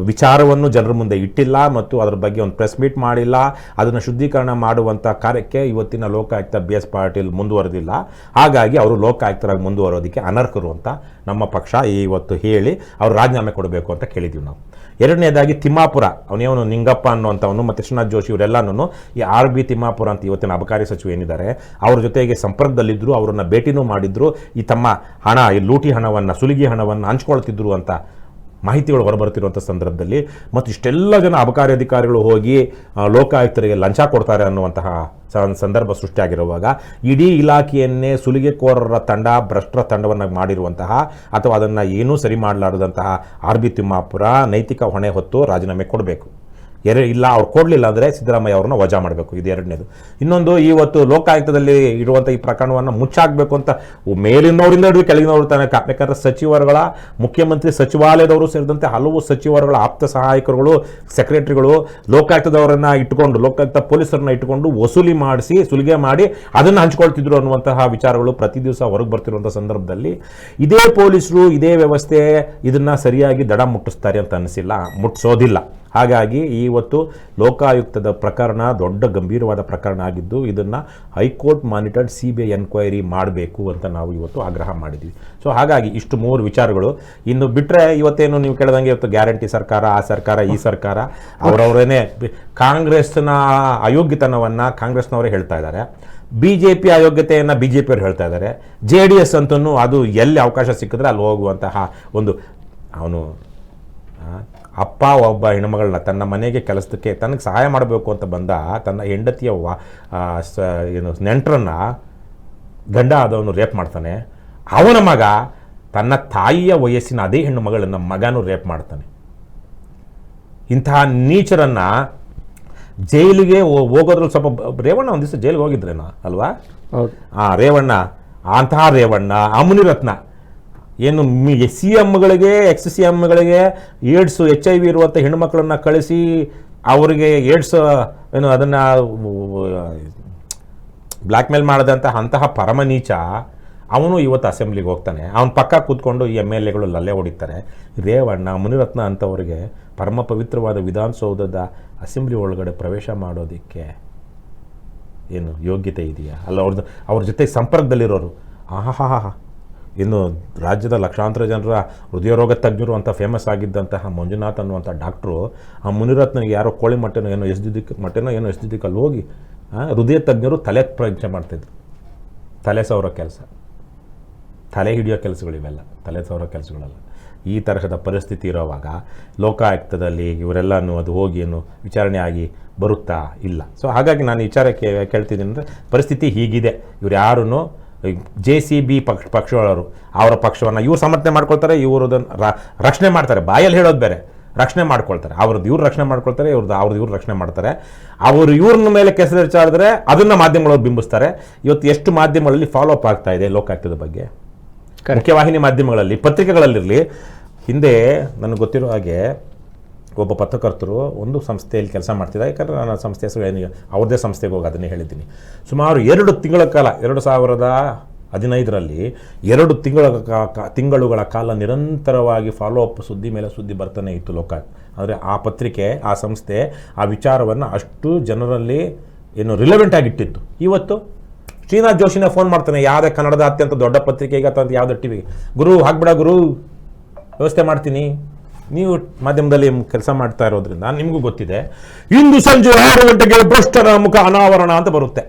ವಿಚಾರವನ್ನು ಜನರ ಮುಂದೆ ಇಟ್ಟಿಲ್ಲ ಮತ್ತು ಅದರ ಬಗ್ಗೆ ಒಂದು ಪ್ರೆಸ್ ಮೀಟ್ ಮಾಡಿಲ್ಲ. ಅದನ್ನು ಶುದ್ಧೀಕರಣ ಮಾಡುವಂಥ ಕಾರ್ಯಕ್ಕೆ ಇವತ್ತಿನ ಲೋಕಾಯುಕ್ತ BS ಪಾಟೀಲ್ ಮುಂದುವರೆದಿಲ್ಲ. ಹಾಗಾಗಿ ಅವರು ಲೋಕಾಯುಕ್ತರಾಗಿ ಮುಂದುವರೋದಕ್ಕೆ ಅನರ್ಹರು ಅಂತ ನಮ್ಮ ಪಕ್ಷ ಇವತ್ತು ಹೇಳಿ ಅವರು ರಾಜೀನಾಮೆ ಕೊಡಬೇಕು ಅಂತ ಕೇಳಿದ್ದೀವಿ ನಾವು. ಎರಡನೇದಾಗಿ ತಿಮ್ಮಾಪುರ, ಅವನೇವನು ನಿಂಗಪ್ಪ ಅನ್ನುವಂಥವನು ಮತ್ತು ಶ್ರೀನಾಥ್ ಜೋಶಿ ಇವರೆಲ್ಲನೂ ಈ RB ತಿಮ್ಮಾಪುರ ಅಂತ ಇವತ್ತಿನ ಅಬಕಾರಿ ಸಚಿವ ಏನಿದ್ದಾರೆ ಅವ್ರ ಜೊತೆಗೆ ಸಂಪರ್ಕದಲ್ಲಿದ್ದರು, ಅವರನ್ನು ಭೇಟಿನೂ ಮಾಡಿದ್ರು, ಈ ತಮ್ಮ ಈ ಲೂಟಿ ಹಣವನ್ನು, ಸುಲಿಗೆ ಹಣವನ್ನು ಹಂಚ್ಕೊಳ್ತಿದ್ರು ಅಂತ ಮಾಹಿತಿಗಳು ಹೊರಬರ್ತಿರುವಂಥ ಸಂದರ್ಭದಲ್ಲಿ ಮತ್ತು ಇಷ್ಟೆಲ್ಲ ಜನ ಅಬಕಾರಿ ಅಧಿಕಾರಿಗಳು ಹೋಗಿ ಲೋಕಾಯುಕ್ತರಿಗೆ ಲಂಚ ಕೊಡ್ತಾರೆ ಅನ್ನುವಂತಹ ಸಂದರ್ಭ ಸೃಷ್ಟಿಯಾಗಿರುವಾಗ ಇಡೀ ಇಲಾಖೆಯನ್ನೇ ಸುಲಿಗೆಕೋರರ ತಂಡ, ಭ್ರಷ್ಟರ ತಂಡವನ್ನು ಮಾಡಿರುವಂತಹ ಅಥವಾ ಅದನ್ನು ಏನೂ ಸರಿ ಮಾಡಲಾರದಂತಹ RB ತಿಮ್ಮಾಪುರ ನೈತಿಕ ಹೊಣೆ ಹೊತ್ತು ರಾಜೀನಾಮೆ ಕೊಡಬೇಕು. ಇಲ್ಲ ಅವ್ರು ಕೊಡಲಿಲ್ಲ ಅಂದರೆ ಸಿದ್ದರಾಮಯ್ಯ ಅವ್ರನ್ನ ವಜಾ ಮಾಡಬೇಕು. ಇದು ಎರಡನೇದು. ಇನ್ನೊಂದು, ಇವತ್ತು ಲೋಕಾಯುಕ್ತದಲ್ಲಿ ಇರುವಂಥ ಈ ಪ್ರಕರಣವನ್ನು ಮುಚ್ಚಾಕಬೇಕು ಅಂತ ಮೇಲಿನವರಿಂದ ಹಿಡಿದು ಕೆಳಗಿನವರು ತನಕ, ಯಾಕಂದರೆ ಸಚಿವರುಗಳ, ಮುಖ್ಯಮಂತ್ರಿ ಸಚಿವಾಲಯದವರು ಸೇರಿದಂತೆ ಹಲವು ಸಚಿವರುಗಳ ಆಪ್ತ ಸಹಾಯಕರುಗಳು, ಸೆಕ್ರೆಟರಿಗಳು ಲೋಕಾಯುಕ್ತದವರನ್ನು ಇಟ್ಟುಕೊಂಡು, ಲೋಕಾಯುಕ್ತ ಪೊಲೀಸರನ್ನ ಇಟ್ಟುಕೊಂಡು ವಸೂಲಿ ಮಾಡಿಸಿ ಸುಲಿಗೆ ಮಾಡಿ ಅದನ್ನು ಹಂಚ್ಕೊಳ್ತಿದ್ರು ಅನ್ನುವಂತಹ ವಿಚಾರಗಳು ಪ್ರತಿ ದಿವಸ ಹೊರಗೆ ಬರ್ತಿರುವಂಥ ಸಂದರ್ಭದಲ್ಲಿ ಇದೇ ಪೊಲೀಸರು, ಇದೇ ವ್ಯವಸ್ಥೆ ಇದನ್ನು ಸರಿಯಾಗಿ ದಡ ಮುಟ್ಟಿಸ್ತಾರೆ ಅಂತ ಅನಿಸಿಲ್ಲ, ಮುಟ್ಟಿಸೋದಿಲ್ಲ. ಹಾಗಾಗಿ ಇವತ್ತು ಲೋಕಾಯುಕ್ತದ ಪ್ರಕರಣ ದೊಡ್ಡ ಗಂಭೀರವಾದ ಪ್ರಕರಣ ಆಗಿದ್ದು ಇದನ್ನು ಹೈಕೋರ್ಟ್ ಮಾನಿಟರ್ಡ್ CBI ಎನ್ಕ್ವೈರಿ ಮಾಡಬೇಕು ಅಂತ ನಾವು ಇವತ್ತು ಆಗ್ರಹ ಮಾಡಿದ್ವಿ. ಸೊ ಹಾಗಾಗಿ ಇಷ್ಟು 3 ವಿಚಾರಗಳು. ಇನ್ನು ಬಿಟ್ಟರೆ ಇವತ್ತೇನು ನೀವು ಕೇಳಿದಂಗೆ ಇವತ್ತು ಗ್ಯಾರಂಟಿ ಸರ್ಕಾರ, ಆ ಸರ್ಕಾರ, ಈ ಸರ್ಕಾರ ಅವರವರೇನೆ ಕಾಂಗ್ರೆಸ್ನ ಅಯೋಗ್ಯತನವನ್ನು ಕಾಂಗ್ರೆಸ್ನವರೇ ಹೇಳ್ತಾ ಇದ್ದಾರೆ, BJP ಅಯೋಗ್ಯತೆಯನ್ನು BJP ಅವರು ಹೇಳ್ತಾ ಇದ್ದಾರೆ, JDS ಅಂತೂ ಅದು ಎಲ್ಲಿ ಅವಕಾಶ ಸಿಕ್ಕಿದ್ರೆ ಅಲ್ಲಿ ಹೋಗುವಂತಹ ಒಂದು ಅವನು ಅಪ್ಪ ಒಬ್ಬ ಹೆಣ್ಮಗಳನ್ನ ತನ್ನ ಮನೆಗೆ ಕೆಲಸಕ್ಕೆ ತನಗೆ ಸಹಾಯ ಮಾಡಬೇಕು ಅಂತ ಬಂದ ತನ್ನ ಹೆಂಡತಿಯ ಏನು ನೆಂಟರನ್ನು ಗಂಡ ಆದವನು ರೇಪ್ ಮಾಡ್ತಾನೆ. ಅವನ ಮಗ ತನ್ನ ತಾಯಿಯ ವಯಸ್ಸಿನ ಅದೇ ಹೆಣ್ಣು ಮಗಳನ್ನು ಮಗನೂ ರೇಪ್ ಮಾಡ್ತಾನೆ. ಇಂತಹ ನೀಚರನ್ನು ಜೈಲಿಗೆ ಹೋಗೋದ್ರಲ್ಲಿ ಸ್ವಲ್ಪ ರೇವಣ್ಣ ಒಂದು ದಿವಸ ಜೈಲಿಗೆ ಹೋಗಿದ್ರೇನೋ ಅಲ್ವಾ? ಹೌದು. ರೇವಣ್ಣ, ಅಂತಹ ರೇವಣ್ಣ, ಮುನಿರತ್ನ ಏನು CMಗಳಿಗೆ ex-CMಗಳಿಗೆ ಏಡ್ಸು HIV ಇರುವಂಥ ಹೆಣ್ಣುಮಕ್ಕಳನ್ನು ಕಳಿಸಿ ಅವರಿಗೆ ಏಡ್ಸ್ ಏನು ಅದನ್ನು ಬ್ಲ್ಯಾಕ್ ಮೇಲ್ ಮಾಡಿದಂತಹ ಅಂತಹ ಪರಮ ನೀಚ ಅವನು ಇವತ್ತು ಅಸೆಂಬ್ಲಿಗೆ ಹೋಗ್ತಾನೆ. ಅವನ ಪಕ್ಕ ಕೂತ್ಕೊಂಡು ಈ MLAಗಳು ಲಲ್ಲೆ ಹೊಡಿತಾರೆ. ರೇವಣ್ಣ, ಮುನಿರತ್ನ ಅಂಥವ್ರಿಗೆ ಪರಮ ಪವಿತ್ರವಾದ ವಿಧಾನಸೌಧದ ಅಸೆಂಬ್ಲಿ ಒಳಗಡೆ ಪ್ರವೇಶ ಮಾಡೋದಕ್ಕೆ ಏನು ಯೋಗ್ಯತೆ ಇದೆಯಾ? ಅಲ್ಲ, ಅವ್ರ ಜೊತೆ ಸಂಪರ್ಕದಲ್ಲಿರೋರು ಇನ್ನು ರಾಜ್ಯದ ಲಕ್ಷಾಂತರ ಜನರ ಹೃದಯರೋಗ ತಜ್ಞರು ಅಂತ ಫೇಮಸ್ ಆಗಿದ್ದಂತಹ ಮಂಜುನಾಥ್ ಅನ್ನುವಂಥ ಡಾಕ್ಟ್ರು ಆ ಮುನಿರತ್ನಿಗೆ ಯಾರೋ ಕೋಳಿ ಮಟ್ಟೆನೋ ಏನೋ ಎಸ್ದಿದ್ದಕ್ಕೆ ಅಲ್ಲಿ ಹೋಗಿ ಹೃದಯ ತಜ್ಞರು ತಲೆ ಪರೀಕ್ಷೆ ಮಾಡ್ತಿದ್ರು. ತಲೆ ಸವರೋ ಕೆಲಸ, ತಲೆ ಹಿಡಿಯೋ ಕೆಲಸಗಳಿವೆಲ್ಲ, ತಲೆ ಸವರೋ ಕೆಲಸಗಳಲ್ಲ. ಈ ತರಹದ ಪರಿಸ್ಥಿತಿ ಇರೋವಾಗ ಲೋಕಾಯುಕ್ತದಲ್ಲಿ ಇವರೆಲ್ಲನೂ ಅದು ಹೋಗಿ ಏನು ವಿಚಾರಣೆ ಆಗಿ ಬರುತ್ತಾ? ಇಲ್ಲ. ಸೊ ಹಾಗಾಗಿ ನಾನು ವಿಚಾರಕ್ಕೆ ಕೇಳ್ತಿದ್ದೀನಿ ಅಂದರೆ ಪರಿಸ್ಥಿತಿ ಹೀಗಿದೆ. ಇವ್ರು ಯಾರೂ JCB ಪಕ್ಷಗಳವರು ಅವರ ಪಕ್ಷವನ್ನು ಇವ್ರು ಸಮರ್ಥನೆ ಮಾಡ್ಕೊಳ್ತಾರೆ, ಇವರು ಅದನ್ನು ರಕ್ಷಣೆ ಮಾಡ್ತಾರೆ. ಬಾಯಲ್ಲಿ ಹೇಳೋದು ಬೇರೆ, ರಕ್ಷಣೆ ಮಾಡ್ಕೊಳ್ತಾರೆ. ಇವ್ರು ರಕ್ಷಣೆ ಮಾಡ್ಕೊಳ್ತಾರೆ, ಇವ್ರು ರಕ್ಷಣೆ ಮಾಡ್ತಾರೆ. ಇವ್ರನ್ನ ಮೇಲೆ ಕೆಸರಿಚಾಡಿದ್ರೆ ಅದನ್ನು ಮಾಧ್ಯಮಗಳವ್ರು ಬಿಂಬಿಸ್ತಾರೆ. ಇವತ್ತು ಎಷ್ಟು ಮಾಧ್ಯಮಗಳಲ್ಲಿ ಫಾಲೋ ಅಪ್ ಆಗ್ತಾ ಇದೆ ಲೋಕಾಯುಕ್ತದ ಬಗ್ಗೆ, ಮುಖ್ಯವಾಹಿನಿ ಮಾಧ್ಯಮಗಳಲ್ಲಿ, ಪತ್ರಿಕೆಗಳಲ್ಲಿರಲಿ. ಹಿಂದೆ ನನಗೆ ಗೊತ್ತಿರೋ ಹಾಗೆ ಒಬ್ಬ ಪತ್ರಕರ್ತರು ಒಂದು ಸಂಸ್ಥೆಯಲ್ಲಿ ಕೆಲಸ ಮಾಡ್ತಿದ್ದ. ಯಾಕಂದರೆ ನಾನು ಸಂಸ್ಥೆ ಹೆಸರು ಏನು ಅವ್ರದ್ದೇ ಸಂಸ್ಥೆಗೆ ಹೋಗಿ ಅದನ್ನೇ ಹೇಳಿದ್ದೀನಿ. ಸುಮಾರು 2 ತಿಂಗಳ ಕಾಲ 2015ರಲ್ಲಿ 2 ತಿಂಗಳುಗಳ ಕಾಲ ನಿರಂತರವಾಗಿ ಫಾಲೋ ಅಪ್ ಸುದ್ದಿ ಮೇಲೆ ಸುದ್ದಿ ಬರ್ತಾನೆ ಇತ್ತು ಲೋಕಾಯುಕ್ತ. ಅಂದರೆ ಆ ಪತ್ರಿಕೆ, ಆ ಸಂಸ್ಥೆ ಆ ವಿಚಾರವನ್ನು ಅಷ್ಟು ಜನರಲ್ಲಿ ಏನು ರಿಲೆವೆಂಟ್ ಆಗಿಟ್ಟಿತ್ತು. ಇವತ್ತು ಶ್ರೀನಾಥ್ ಜೋಶಿನ ಫೋನ್ ಮಾಡ್ತಾನೆ, ಯಾವುದೇ ಕನ್ನಡದ ಅತ್ಯಂತ ದೊಡ್ಡ ಪತ್ರಿಕೆಗೆ ಅಥವಾ ಯಾವುದೇ ಟಿವಿಗೆ, ಗುರು ಹಾಕ್ಬಿಡ ಗುರು, ವ್ಯವಸ್ಥೆ ಮಾಡ್ತೀನಿ. ನೀವು ಮಾಧ್ಯಮದಲ್ಲಿ ಕೆಲಸ ಮಾಡ್ತಾ ಇರೋದ್ರಿಂದ ನಿಮಗೂ ಗೊತ್ತಿದೆ, ಇಂದು ಸಂಜೆ 6 ಗಂಟೆಗೆ ಭ್ರಷ್ಟರ ಮುಖ ಅನಾವರಣ ಅಂತ ಬರುತ್ತೆ.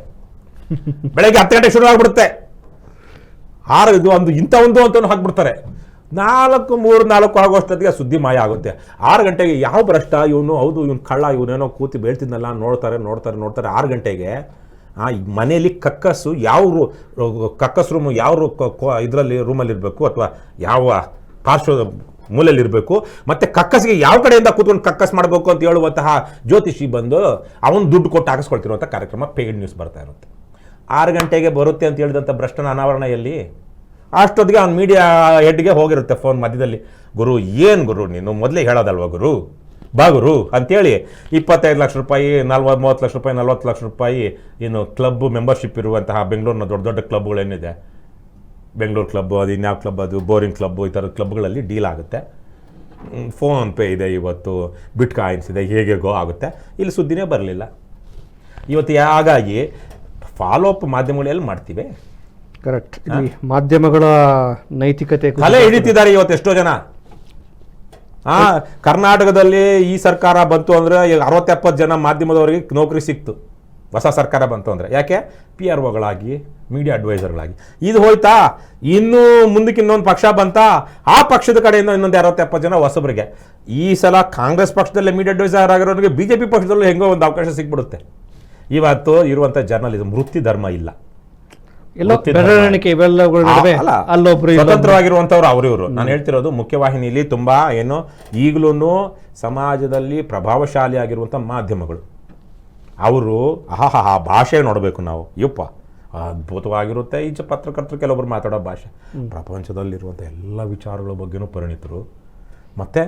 ಬೆಳಗ್ಗೆ 10 ಗಂಟೆಗೆ ಶುರು ಆಗ್ಬಿಡುತ್ತೆ. 6 ಇದು ಒಂದು ಇಂಥ ಒಂದು ಅಂತ ಹಾಕ್ಬಿಡ್ತಾರೆ. 4 ಆಗೋಷ್ಟೊತ್ತಿಗೆ ಸುದ್ದಿ ಮಾಯ ಆಗುತ್ತೆ. 6 ಗಂಟೆಗೆ ಯಾವ ಭ್ರಷ್ಟ ಇವನು, ಹೌದು ಇವನು ಕಳ್ಳ, ಇವನೇನೋ ಕೂತಿ ಬೀಳ್ತಿದ್ನಲ್ಲ, ನೋಡ್ತಾರೆ. 6 ಗಂಟೆಗೆ ಮನೆಯಲ್ಲಿ ಕಕ್ಕಸ್ಸು ಕಕ್ಕಸ್ ರೂಮು ಇದರಲ್ಲಿ ರೂಮಲ್ಲಿ ಇರಬೇಕು ಅಥವಾ ಯಾವ ಪಾರ್ಶ್ವದ ಮೂಲೆಯಲ್ಲಿರಬೇಕು, ಮತ್ತು ಕಕ್ಕಸ್ಗೆ ಯಾವ ಕಡೆಯಿಂದ ಕೂತ್ಕೊಂಡು ಕಕ್ಕಸ್ ಮಾಡಬೇಕು ಅಂತ ಹೇಳುವಂತಹ ಜ್ಯೋತಿಷಿ ಬಂದು ಅವನು ದುಡ್ಡು ಕೊಟ್ಟು ಹಾಕಿಸ್ಕೊಳ್ತಿರುವಂಥ ಕಾರ್ಯಕ್ರಮ ಪೇಯ್ಡ್ ನ್ಯೂಸ್ ಬರ್ತಾ ಇರುತ್ತೆ. 6 ಗಂಟೆಗೆ ಬರುತ್ತೆ ಅಂತ ಹೇಳಿದಂಥ ಭ್ರಷ್ಟನ ಅನಾವರಣ ಎಲ್ಲಿ? ಅಷ್ಟೊತ್ತಿಗೆ ಅವ್ನು ಮೀಡಿಯಾ ಹೆಡ್ಗೆ ಹೋಗಿರುತ್ತೆ ಫೋನ್ ಮಧ್ಯದಲ್ಲಿ, ಗುರು ಏನು ಗುರು ನೀನು ಮೊದಲೇ ಹೇಳೋದಲ್ವ ಗುರು, ಬಾ ಗುರು ಅಂತೇಳಿ 25 ಲಕ್ಷ ರೂಪಾಯಿ, 30 ಲಕ್ಷ ರೂಪಾಯಿ, 40 ಲಕ್ಷ ರೂಪಾಯಿ ಏನು ಕ್ಲಬ್ ಮೆಂಬರ್ಶಿಪ್ ಇರುವಂತಹ ಬೆಂಗಳೂರಿನ ದೊಡ್ಡ ದೊಡ್ಡ ಕ್ಲಬ್ಗಳೇನಿದೆ, ಬೆಂಗಳೂರು ಕ್ಲಬ್ಬು, ಅದು ಇನ್ಯಾವ ಕ್ಲಬ್, ಅದು ಬೋರಿಂಗ್ ಕ್ಲಬ್ಬು, ಈ ಥರದ ಕ್ಲಬ್ಗಳಲ್ಲಿ ಡೀಲ್ ಆಗುತ್ತೆ. ಫೋನ್ಪೇ ಇದೆ, ಇವತ್ತು ಬಿಟ್ ಕಾಯಿನ್ಸ್ ಇದೆ, ಹೇಗೇಗೋ ಆಗುತ್ತೆ. ಇಲ್ಲಿ ಸುದ್ದಿನೇ ಬರಲಿಲ್ಲ ಇವತ್ತು. ಹಾಗಾಗಿ ಫಾಲೋ ಅಪ್ ಮಾಧ್ಯಮಗಳಲ್ಲಿ ಮಾಡ್ತೀವಿ. ಕರೆಕ್ಟ್. ಇಲ್ಲಿ ಮಾಧ್ಯಮಗಳ ನೈತಿಕತೆ ತಲೆ ಹಿಡಿತಿದ್ದಾರೆ ಇವತ್ತು ಎಷ್ಟೋ ಜನ. ಕರ್ನಾಟಕದಲ್ಲಿ ಈ ಸರ್ಕಾರ ಬಂತು ಅಂದರೆ 60-70 ಜನ ಮಾಧ್ಯಮದವರಿಗೆ ನೌಕರಿ ಸಿಕ್ತು. ಹೊಸ ಸರ್ಕಾರ ಬಂತು ಅಂದರೆ ಯಾಕೆ? PROಗಳಾಗಿ, ಮೀಡಿಯಾ ಅಡ್ವೈಸರ್ಗಳಾಗಿ. ಇದು ಹೋಯ್ತಾ? ಇನ್ನೂ ಮುಂದಕ್ಕೆ ಇನ್ನೊಂದು ಪಕ್ಷ ಬಂತಾ, ಆ ಪಕ್ಷದ ಕಡೆಯಿಂದ ಇನ್ನೊಂದು 60-70 ಜನ ಹೊಸಬರಿಗೆ. ಈ ಸಲ ಕಾಂಗ್ರೆಸ್ ಪಕ್ಷದಲ್ಲೇ ಮೀಡಿಯಾ ಅಡ್ವೈಸರ್ ಆಗಿರೋರಿಗೆ BJP ಪಕ್ಷದಲ್ಲೂ ಹೆಂಗೋ ಒಂದು ಅವಕಾಶ ಸಿಕ್ಬಿಡುತ್ತೆ. ಇವತ್ತು ಇರುವಂಥ ಜರ್ನಲಿಸಮ್ ವೃತ್ತಿ ಧರ್ಮ ಇಲ್ಲ. ಸ್ವತಂತ್ರವಾಗಿರುವಂಥವ್ರು ಅವರು. ನಾನು ಹೇಳ್ತಿರೋದು ಮುಖ್ಯವಾಹಿನಿಯಲ್ಲಿ ತುಂಬ ಏನು ಈಗಲೂ ಸಮಾಜದಲ್ಲಿ ಪ್ರಭಾವಶಾಲಿ ಆಗಿರುವಂಥ ಮಾಧ್ಯಮಗಳು ಅವರು ಆ ಭಾಷೆ ನೋಡಬೇಕು ನಾವು. ಯಪ್ಪ ಅದ್ಭುತವಾಗಿರುತ್ತೆ. ಈಚೆ ಪತ್ರಕರ್ತರು ಕೆಲವೊಬ್ರು ಮಾತಾಡೋ ಭಾಷೆ, ಪ್ರಪಂಚದಲ್ಲಿರುವಂಥ ಎಲ್ಲ ವಿಚಾರಗಳ ಬಗ್ಗೆನೂ ಪರಿಣಿತರು. ಮತ್ತು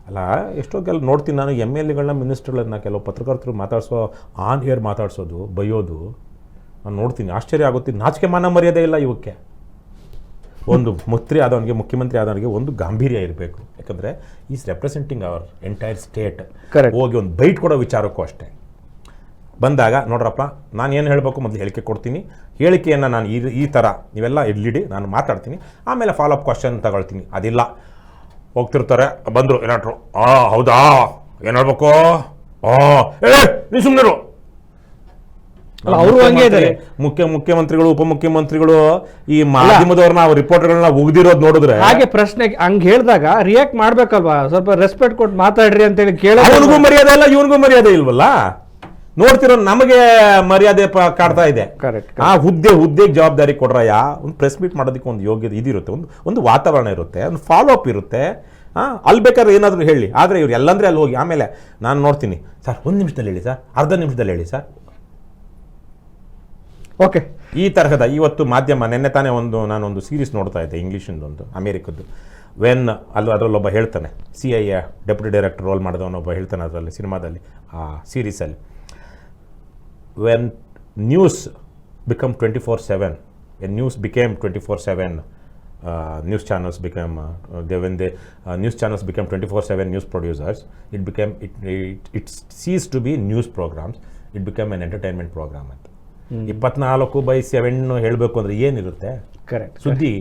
ಅಲ್ಲ ಎಷ್ಟೋ ನೋಡ್ತೀನಿ ನಾನು MLAಗಳನ್ನ, ಮಿನಿಸ್ಟರ್ಗಳನ್ನ ಕೆಲವು ಪತ್ರಕರ್ತರು ಆನ್ ಏರ್ ಮಾತಾಡ್ಸೋದು, ಬೈಯೋದು ನಾನು ನೋಡ್ತೀನಿ, ಆಶ್ಚರ್ಯ ಆಗುತ್ತೆ. ನಾಚಿಕೆ ಮಾನ ಮರ್ಯಾದೆ ಇಲ್ಲ ಇವಕ್ಕೆ. ಒಂದು ಮುಖ್ಯಮಂತ್ರಿ ಆದವನಿಗೆ ಒಂದು ಗಾಂಭೀರ್ಯ ಇರಬೇಕು. ಯಾಕಂದರೆ is representing hour entire state. ಹೋಗಿ ಒಂದು ಬೈಟ್ ಕೊಡೋ ವಿಚಾರಕ್ಕೂ ಅಷ್ಟೇ ಬಂದಾಗ, ನೋಡ್ರಪ್ಪ ನಾನು ಏನು ಹೇಳಬೇಕು ಮೊದಲು ಹೇಳಿಕೆ ಕೊಡ್ತೀನಿ, ಹೇಳಿಕೆಯನ್ನು ನಾನು ಈ ಥರ ನೀವೆಲ್ಲ ಇಡ್ಲಿಡಿ, ನಾನು ಮಾತಾಡ್ತೀನಿ, ಆಮೇಲೆ ಫಾಲೋ ಅಪ್ ಕ್ವಶನ್ ತಗೊಳ್ತೀನಿ. ಅದಿಲ್ಲ, ಹೋಗ್ತಿರ್ತಾರೆ, ಬಂದರು ಏನಾಟ್ರು, ಹೌದಾ ಏನು ಹೇಳ್ಬೇಕು, ನೀನು ಸುಮ್ಮನಿರು, ಅವರು ಹಂಗೆ ಇದ್ದಾರೆ. ಮುಖ್ಯಮಂತ್ರಿಗಳು ಉಪಮುಖ್ಯಮಂತ್ರಿಗಳು ಈ ಮಾಧ್ಯಮದವ್ರನ್ನ ರಿಪೋರ್ಟರ್ಗಳನ್ನ ಉಗ್ದಿರೋದು ನೋಡಿದ್ರೆ ಹಾಗೆ ಪ್ರಶ್ನೆ ಹಂಗ್ ಹೇಳಿದಾಗ ರಿಯಾಕ್ಟ್ ಮಾಡ್ಬೇಕಲ್ವಾ, ಸ್ವಲ್ಪ ರೆಸ್ಪೆಕ್ಟ್ ಕೊಟ್ಟು ಮಾತಾಡ್ರಿ ಅಂತೇಳಿ ಅವನಿಗೂ ಮರ್ಯಾದೆ ಇಲ್ಲ ಇವನಿಗೂ ಮರ್ಯಾದೆ ಇಲ್ವಲ್ಲ. ನೋಡ್ತಿರೋ ನಮಗೆ ಮರ್ಯಾದೆ ಕಾಡ್ತಾ ಇದೆ. ಆ ಹುದ್ದೆಗೆ ಜವಾಬ್ದಾರಿ ಕೊಡ್ರಯ್ಯ. ಒಂದು ಪ್ರೆಸ್ ಮೀಟ್ ಮಾಡೋದಕ್ಕೆ ಒಂದು ಯೋಗ್ಯತೆ ಇದಿರುತ್ತೆ, ಒಂದು ವಾತಾವರಣ ಇರುತ್ತೆ, ಒಂದು ಫಾಲೋ ಅಪ್ ಇರುತ್ತೆ. ಅಲ್ಲಿ ಬೇಕಾದ್ರೆ ಏನಾದರೂ ಹೇಳಿ. ಆದರೆ ಇವ್ರು ಎಲ್ಲಂದ್ರೆ ಅಲ್ಲಿ ಹೋಗಿ ಆಮೇಲೆ ನಾನು ನೋಡ್ತೀನಿ ಸರ್ 1 ನಿಮಿಷದಲ್ಲಿ ಹೇಳಿ ಸರ್, ಅರ್ಧ ನಿಮಿಷದಲ್ಲಿ ಹೇಳಿ ಸರ್. ಓಕೆ, ಈ ತರಹದ ಇವತ್ತು ಮಾಧ್ಯಮ ನೆನ್ನೆ ತಾನೇ ನಾನೊಂದು ಸೀರೀಸ್ ನೋಡ್ತಾ ಇದ್ದೆ, ಇಂಗ್ಲೀಷಿಂದೊಂದು, ಅಮೇರಿಕದ್ದು. ಅದರಲ್ಲೊಬ್ಬ ಹೇಳ್ತಾನೆ, CIA ಡೆಪ್ಯೂಟಿ ಡೈರೆಕ್ಟರ್ ರೋಲ್ ಮಾಡಿದವನೊಬ್ಬ ಹೇಳ್ತಾನೆ ಅದರಲ್ಲಿ, ಸಿನಿಮಾದಲ್ಲಿ, ಆ ಸೀರೀಸಲ್ಲಿ, when news become 24/7, when news became 24/7, news channels became news channels became 24/7 news producers. It ceased to be news programs. It became an entertainment program. 24/7 ಹೇಳಬೇಕು ಅಂದ್ರೆ ಏನಿರುತ್ತೆ? ಕರೆಕ್ಟ್. ಸುದ್ದಿ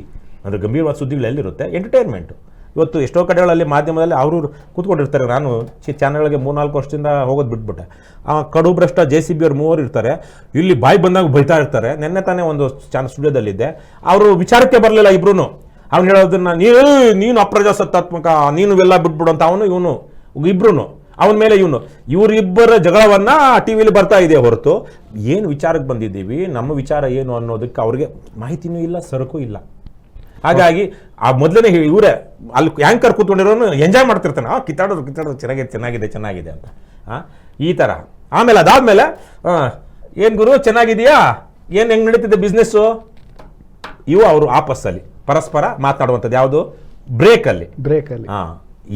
ಅಂದ್ರೆ ಗಂಭೀರವಾದ ಸುದ್ದಿಗಳು ಎಲ್ಲಿರುತ್ತೆ? ಎಂಟರ್ಟೈನ್ಮೆಂಟ್. ಇವತ್ತು ಎಷ್ಟೋ ಕಡೆಗಳಲ್ಲಿ ಮಾಧ್ಯಮದಲ್ಲಿ ಅವರು ಕೂತ್ಕೊಂಡಿರ್ತಾರೆ. ನಾನು ಚಾನಲ್ಗೆ 3-4 ವರ್ಷದಿಂದ ಹೋಗೋದು ಬಿಟ್ಬಿಟ್ಟೆ. ಕಡು ಭ್ರಷ್ಟ JCB ಅವ್ರು 3 ಇರ್ತಾರೆ, ಇಲ್ಲಿ ಬಾಯಿ ಬಂದಾಗ ಬೈತಾ ಇರ್ತಾರೆ. ನೆನ್ನೆ ತಾನೇ ಒಂದು ಸ್ಟುಡಿಯೋದಲ್ಲಿದ್ದೆ, ಅವರು ವಿಚಾರಕ್ಕೆ ಬರಲಿಲ್ಲ ಇಬ್ರು. ಅವ್ನು ಹೇಳೋದನ್ನ ನೀನು ಅಪ್ರಜಾಸತ್ತಾತ್ಮಕ, ನೀನು ಎಲ್ಲ ಬಿಟ್ಬಿಡು ಅಂತ ಇವನು ಇಬ್ರು. ಅವನ ಮೇಲೆ ಇವರಿಬ್ಬರ ಜಗಳವನ್ನ ಟಿವಿಲಿ ಬರ್ತಾ ಇದೆ ಹೊರತು ಏನು ವಿಚಾರಕ್ಕೆ ಬಂದಿದ್ದೀವಿ, ನಮ್ಮ ವಿಚಾರ ಏನು ಅನ್ನೋದಕ್ಕೆ ಅವ್ರಿಗೆ ಮಾಹಿತಿನೂ ಇಲ್ಲ, ಸರಕು ಇಲ್ಲ. ಹಾಗಾಗಿ ಆ ಮೊದಲನೇ ಇವರೇ ಅಲ್ಲಿ ಆ್ಯಂಕರ್ ಕೂತ್ಕೊಂಡಿರೋನು ಎಂಜಾಯ್ ಮಾಡ್ತಿರ್ತಾನೆ, ಕಿತ್ತಾಡೋದು ಚೆನ್ನಾಗಿದೆ ಅಂತ. ಈ ಥರ. ಆಮೇಲೆ ಅದಾದಮೇಲೆ ಏನು ಗುರು ಚೆನ್ನಾಗಿದೆಯಾ, ಏನು ಹೆಂಗೆ ನಡೀತಿದೆ ಬಿಸ್ನೆಸ್ಸು, ಇವು ಅವರು ಆಪಸ್ಸಲ್ಲಿ ಪರಸ್ಪರ ಮಾತನಾಡುವಂಥದ್ದು. ಯಾವುದು? ಬ್ರೇಕಲ್ಲಿ.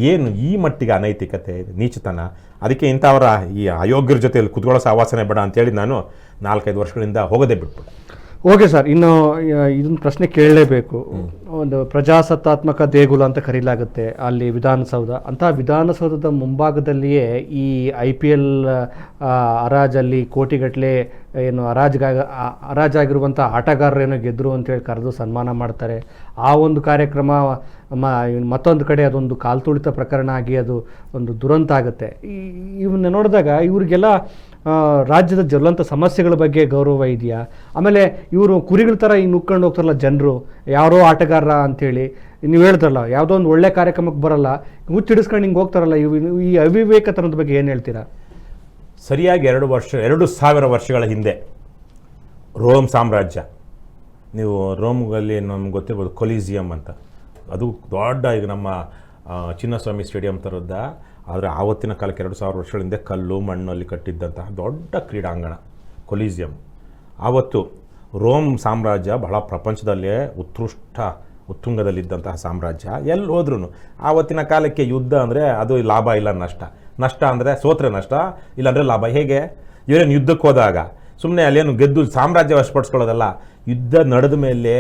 ಏನು ಈ ಮಟ್ಟಿಗೆ ಅನೈತಿಕತೆ, ನೀಚತನ. ಅದಕ್ಕೆ ಇಂಥವರ ಈ ಅಯೋಗ್ಯರ ಜೊತೆಯಲ್ಲಿ ಕುತ್ಕೊಳ್ಳೋ ಸಹವಾಸನೆ ಬೇಡ ಅಂತೇಳಿ ನಾನು 4-5 ವರ್ಷಗಳಿಂದ ಹೋಗೋದೇ ಬಿಟ್ಬಿಟ್ಟೆ. ಓಕೆ ಸರ್, ಇನ್ನು ಇದೊಂದು ಪ್ರಶ್ನೆ ಕೇಳಲೇಬೇಕು. ಒಂದು ಪ್ರಜಾಸತ್ತಾತ್ಮಕ ದೇಗುಲ ಅಂತ ಕರೀಲಾಗುತ್ತೆ ಅಲ್ಲಿ ವಿಧಾನಸೌಧ. ಅಂತಹ ವಿಧಾನಸೌಧದ ಮುಂಭಾಗದಲ್ಲಿಯೇ ಈ IPL ಹರಾಜಲ್ಲಿ ಕೋಟಿಗಟ್ಟಲೆ ಏನು ಹರಾಜಾಗಿರುವಂಥ ಆಟಗಾರರೇನೋ ಗೆದ್ದರು ಅಂತೇಳಿ ಕರೆದು ಸನ್ಮಾನ ಮಾಡ್ತಾರೆ. ಆ ಒಂದು ಕಾರ್ಯಕ್ರಮ ಮತ್ತೊಂದು ಕಡೆ ಅದೊಂದು ಕಾಲ್ತುಳಿತ ಪ್ರಕರಣ ಆಗಿ ಅದು ಒಂದು ದುರಂತ ಆಗುತ್ತೆ. ಇವನ್ನ ನೋಡಿದಾಗ ಇವರಿಗೆಲ್ಲ ರಾಜ್ಯದ ಜ್ವಲಂತ ಸಮಸ್ಯೆಗಳ ಬಗ್ಗೆ ಗೌರವ ಇದೆಯಾ? ಆಮೇಲೆ ಇವರು ಕುರಿಗಳ ಥರ ಹಿಂಗೆ ನುಗ್ಕೊಂಡು ಹೋಗ್ತಾರಲ್ಲ ಜನರು, ಯಾರೋ ಆಟಗಾರ ಅಂಥೇಳಿ ನೀವು ಹೇಳ್ತಾರಲ್ಲ, ಯಾವುದೋ ಒಂದು ಒಳ್ಳೆ ಕಾರ್ಯಕ್ರಮಕ್ಕೆ ಬರಲ್ಲ, ಹುಚ್ಚಿಡಿಸ್ಕೊಂಡು ಹಿಂಗೆ ಹೋಗ್ತಾರಲ್ಲ, ಈ ಅವಿವೇಕತನದ ಬಗ್ಗೆ ಏನು ಹೇಳ್ತೀರಾ? ಸರಿಯಾಗಿ 2000 ವರ್ಷಗಳ ಹಿಂದೆ ರೋಮ್ ಸಾಮ್ರಾಜ್ಯ, ನೀವು ರೋಮ್ನಲ್ಲಿ ನಮ್ಗೆ ಗೊತ್ತಿರ್ಬೋದು ಕೊಲಿಸಿಯಂ ಅಂತ, ಅದು ದೊಡ್ಡ ಈಗ ನಮ್ಮ ಚಿನ್ನಸ್ವಾಮಿ ಸ್ಟೇಡಿಯಂ ಥರದ್ದ. ಆದರೆ ಆವತ್ತಿನ ಕಾಲಕ್ಕೆ 2000 ವರ್ಷಗಳ ಹಿಂದೆ ಕಲ್ಲು ಮಣ್ಣಲ್ಲಿ ಕಟ್ಟಿದ್ದಂತಹ ದೊಡ್ಡ ಕ್ರೀಡಾಂಗಣ ಕೊಲಿಸಿಯಂ. ಆವತ್ತು ರೋಮ್ ಸಾಮ್ರಾಜ್ಯ ಬಹಳ ಪ್ರಪಂಚದಲ್ಲೇ ಉತ್ತುಂಗದಲ್ಲಿದ್ದಂತಹ ಸಾಮ್ರಾಜ್ಯ. ಎಲ್ಲಿ ಹೋದ್ರೂ ಆವತ್ತಿನ ಕಾಲಕ್ಕೆ ಯುದ್ಧ ಅಂದರೆ ಅದು ಲಾಭ ಇಲ್ಲ ನಷ್ಟ ಅಂದರೆ ಸೋತ್ರೆ ನಷ್ಟ, ಇಲ್ಲಾಂದರೆ ಲಾಭ. ಹೇಗೆ ಇವರೇನು ಯುದ್ಧಕ್ಕೆ ಹೋದಾಗ ಸುಮ್ಮನೆ ಅಲ್ಲೇನು ಗೆದ್ದು ಸಾಮ್ರಾಜ್ಯ ವಶಪಡಿಸ್ಕೊಳ್ಳೋದಲ್ಲ, ಯುದ್ಧ ನಡೆದ ಮೇಲೆ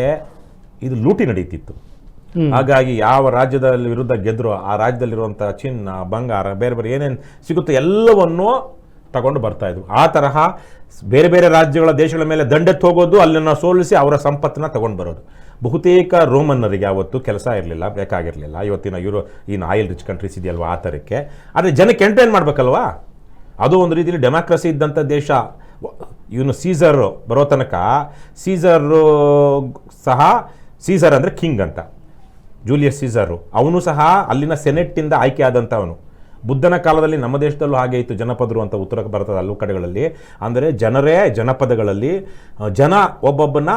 ಇದು ಲೂಟಿ ನಡೀತಿತ್ತು. ಹಾಗಾಗಿ ಯಾವ ರಾಜ್ಯದಲ್ಲಿ ವಿರುದ್ಧ ಗೆದ್ರೋ ಆ ರಾಜ್ಯದಲ್ಲಿರುವಂಥ ಚಿನ್ನ, ಬಂಗಾರ, ಬೇರೆ ಬೇರೆ ಏನೇನು ಸಿಗುತ್ತೋ ಎಲ್ಲವನ್ನೂ ತಗೊಂಡು ಬರ್ತಾಯಿದ್ರು. ಆ ತರಹ ಬೇರೆ ಬೇರೆ ರಾಜ್ಯಗಳ ದೇಶಗಳ ಮೇಲೆ ದಂಡೆತ್ತು ಹೋಗೋದು, ಅಲ್ಲಿನ ಸೋಲಿಸಿ ಅವರ ಸಂಪತ್ತನ್ನ ತಗೊಂಡು ಬರೋದು. ಬಹುತೇಕ ರೋಮನ್ನರಿಗೆ ಯಾವತ್ತು ಕೆಲಸ ಇರಲಿಲ್ಲ, ಬೇಕಾಗಿರಲಿಲ್ಲ. ಇವತ್ತಿನ ಏನು ಆಯಿಲ್ ರಿಚ್ ಕಂಟ್ರೀಸ್ ಇದೆಯಲ್ವ ಆ ಥರಕ್ಕೆ. ಆದರೆ ಜನಕ್ಕೆ ಎಂಟರ್ಟೈನ್ ಮಾಡಬೇಕಲ್ವಾ, ಅದು ಒಂದು ರೀತಿಯಲ್ಲಿ ಡೆಮಾಕ್ರಸಿ ಇದ್ದಂಥ ದೇಶ. ಇವನು ಸೀಸರ್ ಬರೋ ತನಕ ಸೀಸರ್ ಅಂದರೆ ಕಿಂಗ್ ಅಂತ, ಜೂಲಿಯಸ್ ಸೀಸರು, ಅವನು ಸಹ ಅಲ್ಲಿನ ಸೆನೆಟ್ಟಿಂದ ಆಯ್ಕೆ ಆದಂಥವನು. ಬುದ್ಧನ ಕಾಲದಲ್ಲಿ ನಮ್ಮ ದೇಶದಲ್ಲೂ ಹಾಗೆ ಇತ್ತು, ಜನಪದರು ಅಂತ ಉತ್ತರ ಭಾರತದ ಹಲವು ಕಡೆಗಳಲ್ಲಿ. ಅಂದರೆ ಜನಪದಗಳಲ್ಲಿ ಜನ ಒಬ್ಬೊಬ್ಬನ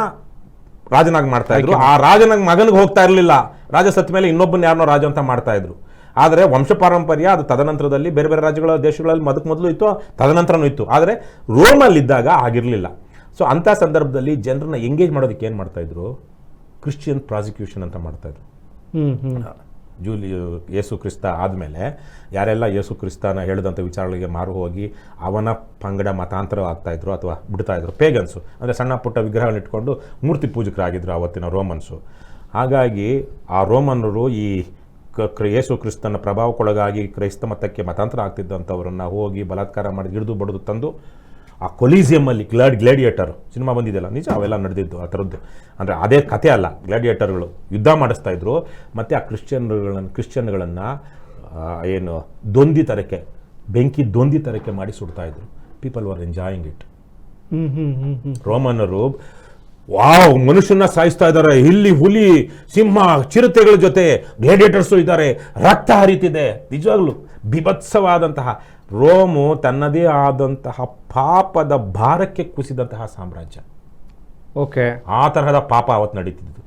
ರಾಜನಾಗಿ ಮಾಡ್ತಾ ಇದ್ರು. ಆ ರಾಜನಾಗಿ ಮಗನಿಗೆ ಹೋಗ್ತಾ ಇರಲಿಲ್ಲ, ರಾಜ ಸತ್ತ ಮೇಲೆ ಇನ್ನೊಬ್ಬನ ಯಾರನ್ನೋ ರಾಜ ಅಂತ ಮಾಡ್ತಾ ಇದ್ರು. ಆದರೆ ವಂಶ ಪಾರಂಪರ್ಯ ಅದು ತದನಂತರದಲ್ಲಿ ಬೇರೆ ಬೇರೆ ರಾಜ್ಯಗಳ ದೇಶಗಳಲ್ಲಿ ಮೊದಲು ಇತ್ತು, ತದನಂತರನೂ ಇತ್ತು. ಆದರೆ ರೋಮಲ್ಲಿದ್ದಾಗ ಆಗಿರಲಿಲ್ಲ. ಸೊ ಅಂಥ ಸಂದರ್ಭದಲ್ಲಿ ಜನರನ್ನ ಎಂಗೇಜ್ ಮಾಡೋದಕ್ಕೆ ಏನು ಮಾಡ್ತಾಯಿದ್ರು, ಕ್ರಿಶ್ಚಿಯನ್ ಪ್ರಾಸಿಕ್ಯೂಷನ್ ಅಂತ ಮಾಡ್ತಾಯಿದ್ರು. ಯೇಸು ಕ್ರಿಸ್ತ ಆದಮೇಲೆ ಯಾರೆಲ್ಲ ಯೇಸು ಕ್ರಿಸ್ತನ ಹೇಳಿದಂಥ ವಿಚಾರಗಳಿಗೆ ಮಾರು ಹೋಗಿ ಅವನ ಪಂಗಡ ಮತಾಂತರ ಆಗ್ತಾಯಿದ್ರು ಅಥವಾ ಬಿಡ್ತಾಯಿದ್ರು, ಪೇಗನ್ಸು ಅಂದರೆ ಸಣ್ಣ ಪುಟ್ಟ ವಿಗ್ರಹಗಳನ್ನ ಇಟ್ಕೊಂಡು ಮೂರ್ತಿ ಪೂಜಕರಾಗಿದ್ದರು ಆವತ್ತಿನ ರೋಮನ್ಸು. ಹಾಗಾಗಿ ಆ ರೋಮನ್ನರು ಈ ಯೇಸು ಕ್ರಿಸ್ತನ ಪ್ರಭಾವಕ್ಕೊಳಗಾಗಿ ಕ್ರೈಸ್ತ ಮತಕ್ಕೆ ಮತಾಂತರ ಆಗ್ತಿದ್ದಂಥವ್ರನ್ನ ಹೋಗಿ ಬಲಾತ್ಕಾರ ಮಾಡಿ ಹಿಡಿದು ಬಡಿದು ತಂದು ಆ ಕೊಲಿಸಿಯಮ್ಮಲ್ಲಿ ಗ್ಲಾಡಿಯೇಟರ್ ಸಿನಿಮಾ ಬಂದಿದೆಯಲ್ಲ, ನಿಜ ಅವೆಲ್ಲ ನಡೆದಿದ್ದು ಆ ಥರದ್ದು. ಅಂದರೆ ಅದೇ ಕಥೆ ಅಲ್ಲ, ಗ್ಲಾಡಿಯೇಟರ್ಗಳು ಯುದ್ಧ ಮಾಡಿಸ್ತಾ ಇದ್ರು. ಮತ್ತು ಆ ಕ್ರಿಶ್ಚಿಯನ್ಗಳನ್ನು ಏನು ಬೆಂಕಿ ದೊಂದಿ ಥರಕ್ಕೆ ಮಾಡಿ ಸುಡ್ತಾಯಿದ್ರು. People were enjoying it. ರೋಮನ್ನರು ವಾವ್ ಮನುಷ್ಯನ ಸಾಯಿಸ್ತಾ ಇದ್ದಾರೆ, ಇಲ್ಲಿ ಹುಲಿ ಸಿಂಹ ಚಿರತೆಗಳ ಜೊತೆ ಗ್ಲೇಡಿಯೇಟರ್ಸು ಇದ್ದಾರೆ, ರಕ್ತ ಹರಿತಿದೆ. ನಿಜವಾಗ್ಲೂ ಬಿಭತ್ಸವಾದಂತಹ ರೋಮು ತನ್ನದೇ ಆದಂತಹ ಪಾಪದ ಭಾರಕ್ಕೆ ಕುಸಿದಂತಹ ಸಾಮ್ರಾಜ್ಯ. ಓಕೆ, ಆ ತರಹದ ಪಾಪ ಅವತ್ತು ನಡೀತಿದ್ದು.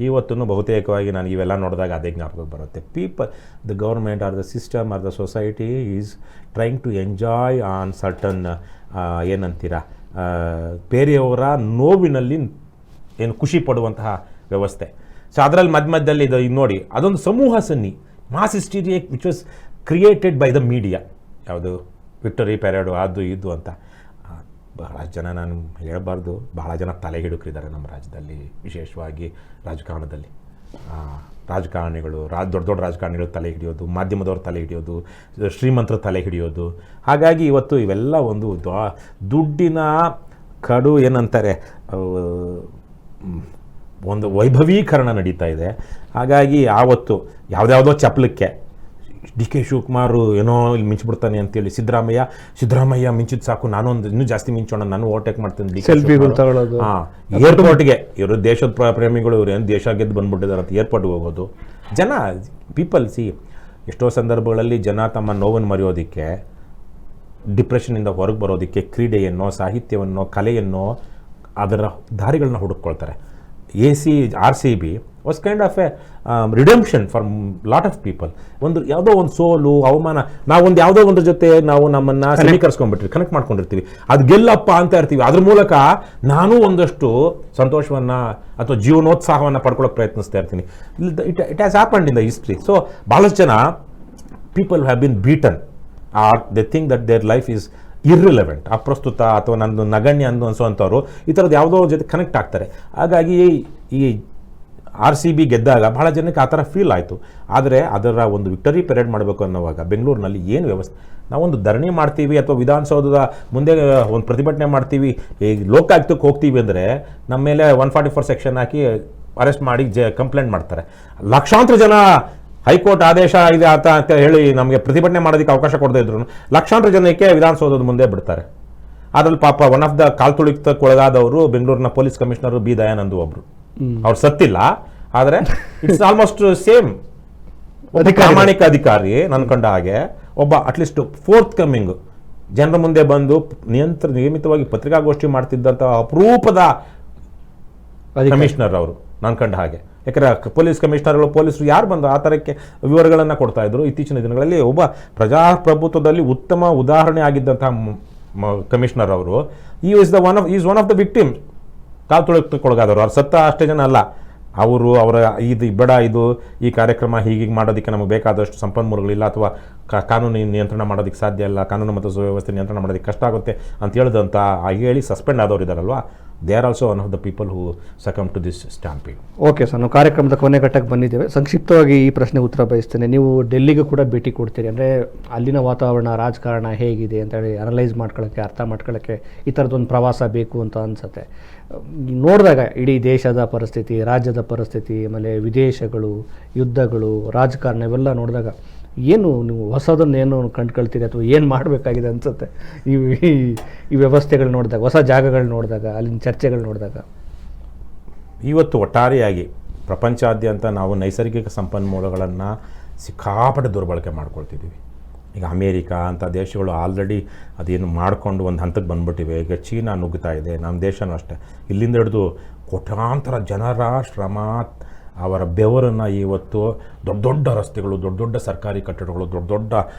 ಇವತ್ತು ಬಹುತೇಕವಾಗಿ ನಾನು ಇವೆಲ್ಲ ನೋಡಿದಾಗ ಅದೇ ಜ್ಞಾಪಕ ಬರುತ್ತೆ. People, the government or the system or the society is trying to enjoy on certain ಏನಂತೀರ ಬೇರೆಯವರ ನೋವಿನಲ್ಲಿ ಏನು ಖುಷಿ ಪಡುವಂತಹ ವ್ಯವಸ್ಥೆ. ಸೊ ಅದರಲ್ಲಿ ಮಧ್ಯದಲ್ಲಿ ಇದು ನೋಡಿ, ಅದೊಂದು ಸಮೂಹ ಸನ್ನಿ, mass hysteria which was created by the media. ಯಾವುದು ವಿಕ್ಟರಿ ಪೆರೇಡು ಅದು ಇದು ಅಂತ ಬಹಳ ಜನ, ನಾನು ಹೇಳಬಾರ್ದು, ಬಹಳ ಜನ ತಲೆ ಹಿಡುಕರಿದ್ದಾರೆ ನಮ್ಮ ರಾಜ್ಯದಲ್ಲಿ, ವಿಶೇಷವಾಗಿ ರಾಜಕಾರಣದಲ್ಲಿ. ರಾಜಕಾರಣಿಗಳು ದೊಡ್ಡ ದೊಡ್ಡ ರಾಜಕಾರಣಿಗಳು ತಲೆ ಹಿಡಿಯೋದು, ಮಾಧ್ಯಮದವ್ರ ತಲೆ ಹಿಡಿಯೋದು, ಶ್ರೀಮಂತರ ತಲೆ ಹಿಡಿಯೋದು. ಹಾಗಾಗಿ ಇವತ್ತು ಇವೆಲ್ಲ ಒಂದು ದುಡ್ಡಿನ ಕಡು ಏನಂತಾರೆ ಒಂದು ವೈಭವೀಕರಣ ನಡೀತಾ ಇದೆ. ಹಾಗಾಗಿ ಆವತ್ತು ಯಾವುದ್ಯಾವುದೋ ಚಪ್ಪಲಕ್ಕೆ ಡಿ ಕೆ ಶಿವಕುಮಾರ್ ಏನೋ ಇಲ್ಲಿ ಮಿಂಚ್ಬಿಡ್ತಾನೆ ಅಂತೇಳಿ ಸಿದ್ದರಾಮಯ್ಯ ಮಿಂಚಿದ್ ಸಾಕು, ನಾನೊಂದು ಇನ್ನೂ ಜಾಸ್ತಿ ಮಿಂಚೋಣ, ನಾನು ಓವರ್ಟೇಕ್ ಮಾಡ್ತೀನಿ. ಏರ್ಪೋರ್ಟ್ಗೆ ಇವರು ದೇಶದ ಪ್ರೇಮಿಗಳು, ಇವ್ರು ಏನು ದೇಶ ಗೆದ್ದು ಬಂದ್ಬಿಟ್ಟಿದ್ದಾರೆ ಅಂತ ಏರ್ಪೋರ್ಟ್ಗೆ ಹೋಗೋದು. ಜನ ಪೀಪಲ್ ಎಷ್ಟೋ ಸಂದರ್ಭಗಳಲ್ಲಿ ಜನ ತಮ್ಮ ನೋವನ್ನು ಮರೆಯೋದಕ್ಕೆ, ಡಿಪ್ರೆಷನ್ನಿಂದ ಹೊರಗೆ ಬರೋದಕ್ಕೆ ಕ್ರೀಡೆಯನ್ನೋ ಸಾಹಿತ್ಯವನ್ನೋ ಕಲೆಯನ್ನೋ ಅದರ ದಾರಿಗಳನ್ನ ಹುಡುಕ್ಕೊಳ್ತಾರೆ. RCB was kind of A redemption for lot of people. ಒಂದು ಯಾವುದೋ ಒಂದು ಸೋಲು ಅವಮಾನ, ನಾವೊಂದು ಯಾವುದೋ ಒಂದ್ರ ಜೊತೆ ನಾವು ನಮ್ಮನ್ನು ಸಮೀಕರಿಸ್ಕೊಂಡ್ಬಿಟ್ಟಿರ್ತೀವಿ, ಕನೆಕ್ಟ್ ಮಾಡ್ಕೊಂಡಿರ್ತೀವಿ, ಅದು ಗೆಲ್ಲಪ್ಪ ಅಂತ ಇರ್ತೀವಿ. ಅದ್ರ ಮೂಲಕ ನಾನು ಒಂದಷ್ಟು ಸಂತೋಷವನ್ನು ಅಥವಾ ಜೀವನೋತ್ಸಾಹವನ್ನು ಪಡ್ಕೊಳ್ಳೋಕೆ ಪ್ರಯತ್ನಿಸ್ತಾ ಇರ್ತೀನಿ. It has happened in the history. So ಭಾಳಷ್ಟು ಜನ people have been beaten or they think that their life is irrelevant, ಅಪ್ರಸ್ತುತ ಅಥವಾ ನಂದು ನಗಣ್ಯ ಅನ್ಸೋವಂಥವ್ರು ಈ ಥರದ್ದು ಯಾವುದೋ ಜೊತೆ ಕನೆಕ್ಟ್ ಆಗ್ತಾರೆ. ಹಾಗಾಗಿ ಈ RCB ಗೆದ್ದಾಗ ಬಹಳ ಜನಕ್ಕೆ ಆ ಥರ ಫೀಲ್ ಆಯಿತು. ಆದರೆ ಅದರ ಒಂದು ವಿಕ್ಟರಿ ಪೆರೇಡ್ ಮಾಡಬೇಕು ಅನ್ನೋವಾಗ ಬೆಂಗಳೂರಿನಲ್ಲಿ ಏನು ವ್ಯವಸ್ಥೆ, ನಾವೊಂದು ಧರಣಿ ಮಾಡ್ತೀವಿ ಅಥವಾ ವಿಧಾನಸೌಧದ ಮುಂದೆ ಒಂದು ಪ್ರತಿಭಟನೆ ಮಾಡ್ತೀವಿ, ಈ ಲೋಕಾಯುಕ್ತಕ್ಕೆ ಹೋಗ್ತೀವಿ ಅಂದರೆ ನಮ್ಮ ಮೇಲೆ 144 ಸೆಕ್ಷನ್ ಹಾಕಿ ಅರೆಸ್ಟ್ ಮಾಡಿ ಕಂಪ್ಲೇಂಟ್ ಮಾಡ್ತಾರೆ. ಲಕ್ಷಾಂತರ ಜನ ಹೈಕೋರ್ಟ್ ಆದೇಶ ಇದೆ ಅಂತ ಹೇಳಿ ನಮಗೆ ಪ್ರತಿಭಟನೆ ಮಾಡೋದಕ್ಕೆ ಅವಕಾಶ ಕೊಡದೇ ಇದ್ರು ಲಕ್ಷಾಂತರ ಜನಕ್ಕೆ ವಿಧಾನಸೌಧದ ಮುಂದೆ ಬಿಡ್ತಾರೆ. ಅದ್ರಲ್ಲಿ ಪಾಪ ಒನ್ ಆಫ್ ದ ಕಾಲ್ತುಳಿತಕ್ಕೊಳಗಾದವರು ಬೆಂಗಳೂರಿನ ಪೊಲೀಸ್ ಕಮಿಷನರ್ ಬಿ ದಯಾನಂದ್ ಒಬ್ರು. ಅವ್ರು ಸತ್ತಿಲ್ಲ, ಆದರೆ ಇಟ್ಸ್ ಆಲ್ಮೋಸ್ಟ್ ಸೇಮ್. ಪ್ರಾಮಾಣಿಕ ಅಧಿಕಾರಿ ನನ್ನ ಕಂಡ ಹಾಗೆ ಒಬ್ಬ ಅಟ್ಲೀಸ್ಟ್ ಫೋರ್ತ್ ಕಮ್ಮಿಂಗ್ ಜನರ ಮುಂದೆ ಬಂದು ನಿಯಮಿತವಾಗಿ ಪತ್ರಿಕಾಗೋಷ್ಠಿ ಮಾಡ್ತಿದ್ದಂಥ ಅಪರೂಪದ ಕಮಿಷನರ್ ಅವರು ನನ್ನ ಕಂಡ ಹಾಗೆ. ಯಾಕಂದರೆ ಪೊಲೀಸ್ ಕಮಿಷನರ್ಗಳು, ಪೊಲೀಸರು ಯಾರು ಬಂದು ಆ ಥರಕ್ಕೆ ವಿವರಗಳನ್ನು ಕೊಡ್ತಾ ಇದ್ರು. ಇತ್ತೀಚಿನ ದಿನಗಳಲ್ಲಿ ಒಬ್ಬ ಪ್ರಜಾಪ್ರಭುತ್ವದಲ್ಲಿ ಉತ್ತಮ ಉದಾಹರಣೆ ಆಗಿದ್ದಂತಹ ಕಮಿಷನರ್ ಅವರು is one of the victim. ಕಾಲು ತುಳಿತಕ್ಕೊಳಗಾದವರು. ಅವ್ರು ಸತ್ತ ಅಷ್ಟೇ ಜನ ಅಲ್ಲ, ಅವರ ಇದು ಬೇಡ, ಇದು ಈ ಕಾರ್ಯಕ್ರಮ ಹೀಗೆ ಮಾಡೋದಕ್ಕೆ ನಮಗೆ ಬೇಕಾದಷ್ಟು ಸಂಪನ್ಮೂಲಗಳಿಲ್ಲ, ಅಥವಾ ಕಾನೂನು ನಿಯಂತ್ರಣ ಮಾಡೋದಕ್ಕೆ ಸಾಧ್ಯ ಇಲ್ಲ, ಕಾನೂನು ಮತ್ತು ಸುವ್ಯವಸ್ಥೆ ನಿಯಂತ್ರಣ ಮಾಡೋದಕ್ಕೆ ಕಷ್ಟ ಆಗುತ್ತೆ ಅಂತ ಹೇಳಿದಂಥ ಹೇಳಿ ಸಸ್ಪೆಂಡ್ ಆದವರು ಇದ್ದಾರಲ್ವಾ, they are also one of the people who succumb to this stampeding. Okay sir, ನಾವು ಕಾರ್ಯಕ್ರಮದ ಕೊನೆ ಘಟ್ಟಕ್ಕೆ ಬಂದಿದ್ದೇವೆ. ಸಂಕ್ಷಿಪ್ತವಾಗಿ ಈ ಪ್ರಶ್ನೆಗೆ ಉತ್ತರ ಬಯಸ್ತೇನೆ. ನೀವು ಡೆಲ್ಲಿಗೂ ಕೂಡ ಭೇಟಿ ಕೊಡ್ತೀರಿ, ಅಂದರೆ ಅಲ್ಲಿನ ವಾತಾವರಣ, ರಾಜಕಾರಣ ಹೇಗಿದೆ ಅಂತ ಹೇಳಿ ಅನಲೈಸ್ ಮಾಡ್ಕೊಳ್ಳೋಕ್ಕೆ, ಅರ್ಥ ಮಾಡ್ಕೊಳ್ಳೋಕ್ಕೆ ಈ ಥರದ್ದೊಂದು ಪ್ರವಾಸ ಬೇಕು ಅಂತ ಅನಿಸುತ್ತೆ. ನೋಡಿದಾಗ ಇಡೀ ದೇಶದ ಪರಿಸ್ಥಿತಿ, ರಾಜ್ಯದ ಪರಿಸ್ಥಿತಿ, ಆಮೇಲೆ ವಿದೇಶಗಳು, ಯುದ್ಧಗಳು, ರಾಜಕಾರಣ ಇವೆಲ್ಲ ನೋಡಿದಾಗ ಏನು ನೀವು ಹೊಸದನ್ನು ಏನು ಕಂಡುಕೊಳ್ತೀರಿ ಅಥವಾ ಏನು ಮಾಡಬೇಕಾಗಿದೆ ಅನಿಸುತ್ತೆ ಈ ವ್ಯವಸ್ಥೆಗಳು ನೋಡಿದಾಗ, ಹೊಸ ಜಾಗಗಳು ನೋಡಿದಾಗ, ಅಲ್ಲಿನ ಚರ್ಚೆಗಳು ನೋಡಿದಾಗ? ಇವತ್ತು ಒಟ್ಟಾರೆಯಾಗಿ ಪ್ರಪಂಚಾದ್ಯಂತ ನಾವು ನೈಸರ್ಗಿಕ ಸಂಪನ್ಮೂಲಗಳನ್ನು ಸಿಕ್ಕಾಪಟ್ಟೆ ದುರ್ಬಳಕೆ ಮಾಡ್ಕೊಳ್ತಿದ್ದೀವಿ. ಈಗ ಅಮೇರಿಕಾ ಅಂಥ ದೇಶಗಳು ಆಲ್ರೆಡಿ ಅದೇನು ಮಾಡಿಕೊಂಡು ಒಂದು ಹಂತಕ್ಕೆ ಬಂದ್ಬಿಟ್ಟಿವೆ. ಈಗ ಚೀನಾ ನುಗ್ಗುತ್ತಾ ಇದೆ, ನಮ್ಮ ದೇಶನೂ ಅಷ್ಟೇ. ಇಲ್ಲಿಂದ ಹಿಡಿದು ಕೋಟ್ಯಾಂತರ ಜನರ ಶ್ರಮ, ಅವರ ಬೆವರನ್ನು ಇವತ್ತು ದೊಡ್ಡ ದೊಡ್ಡ ರಸ್ತೆಗಳು, ದೊಡ್ಡ ದೊಡ್ಡ ಸರ್ಕಾರಿ ಕಟ್ಟಡಗಳು, ದೊಡ್ಡ ದೊಡ್ಡ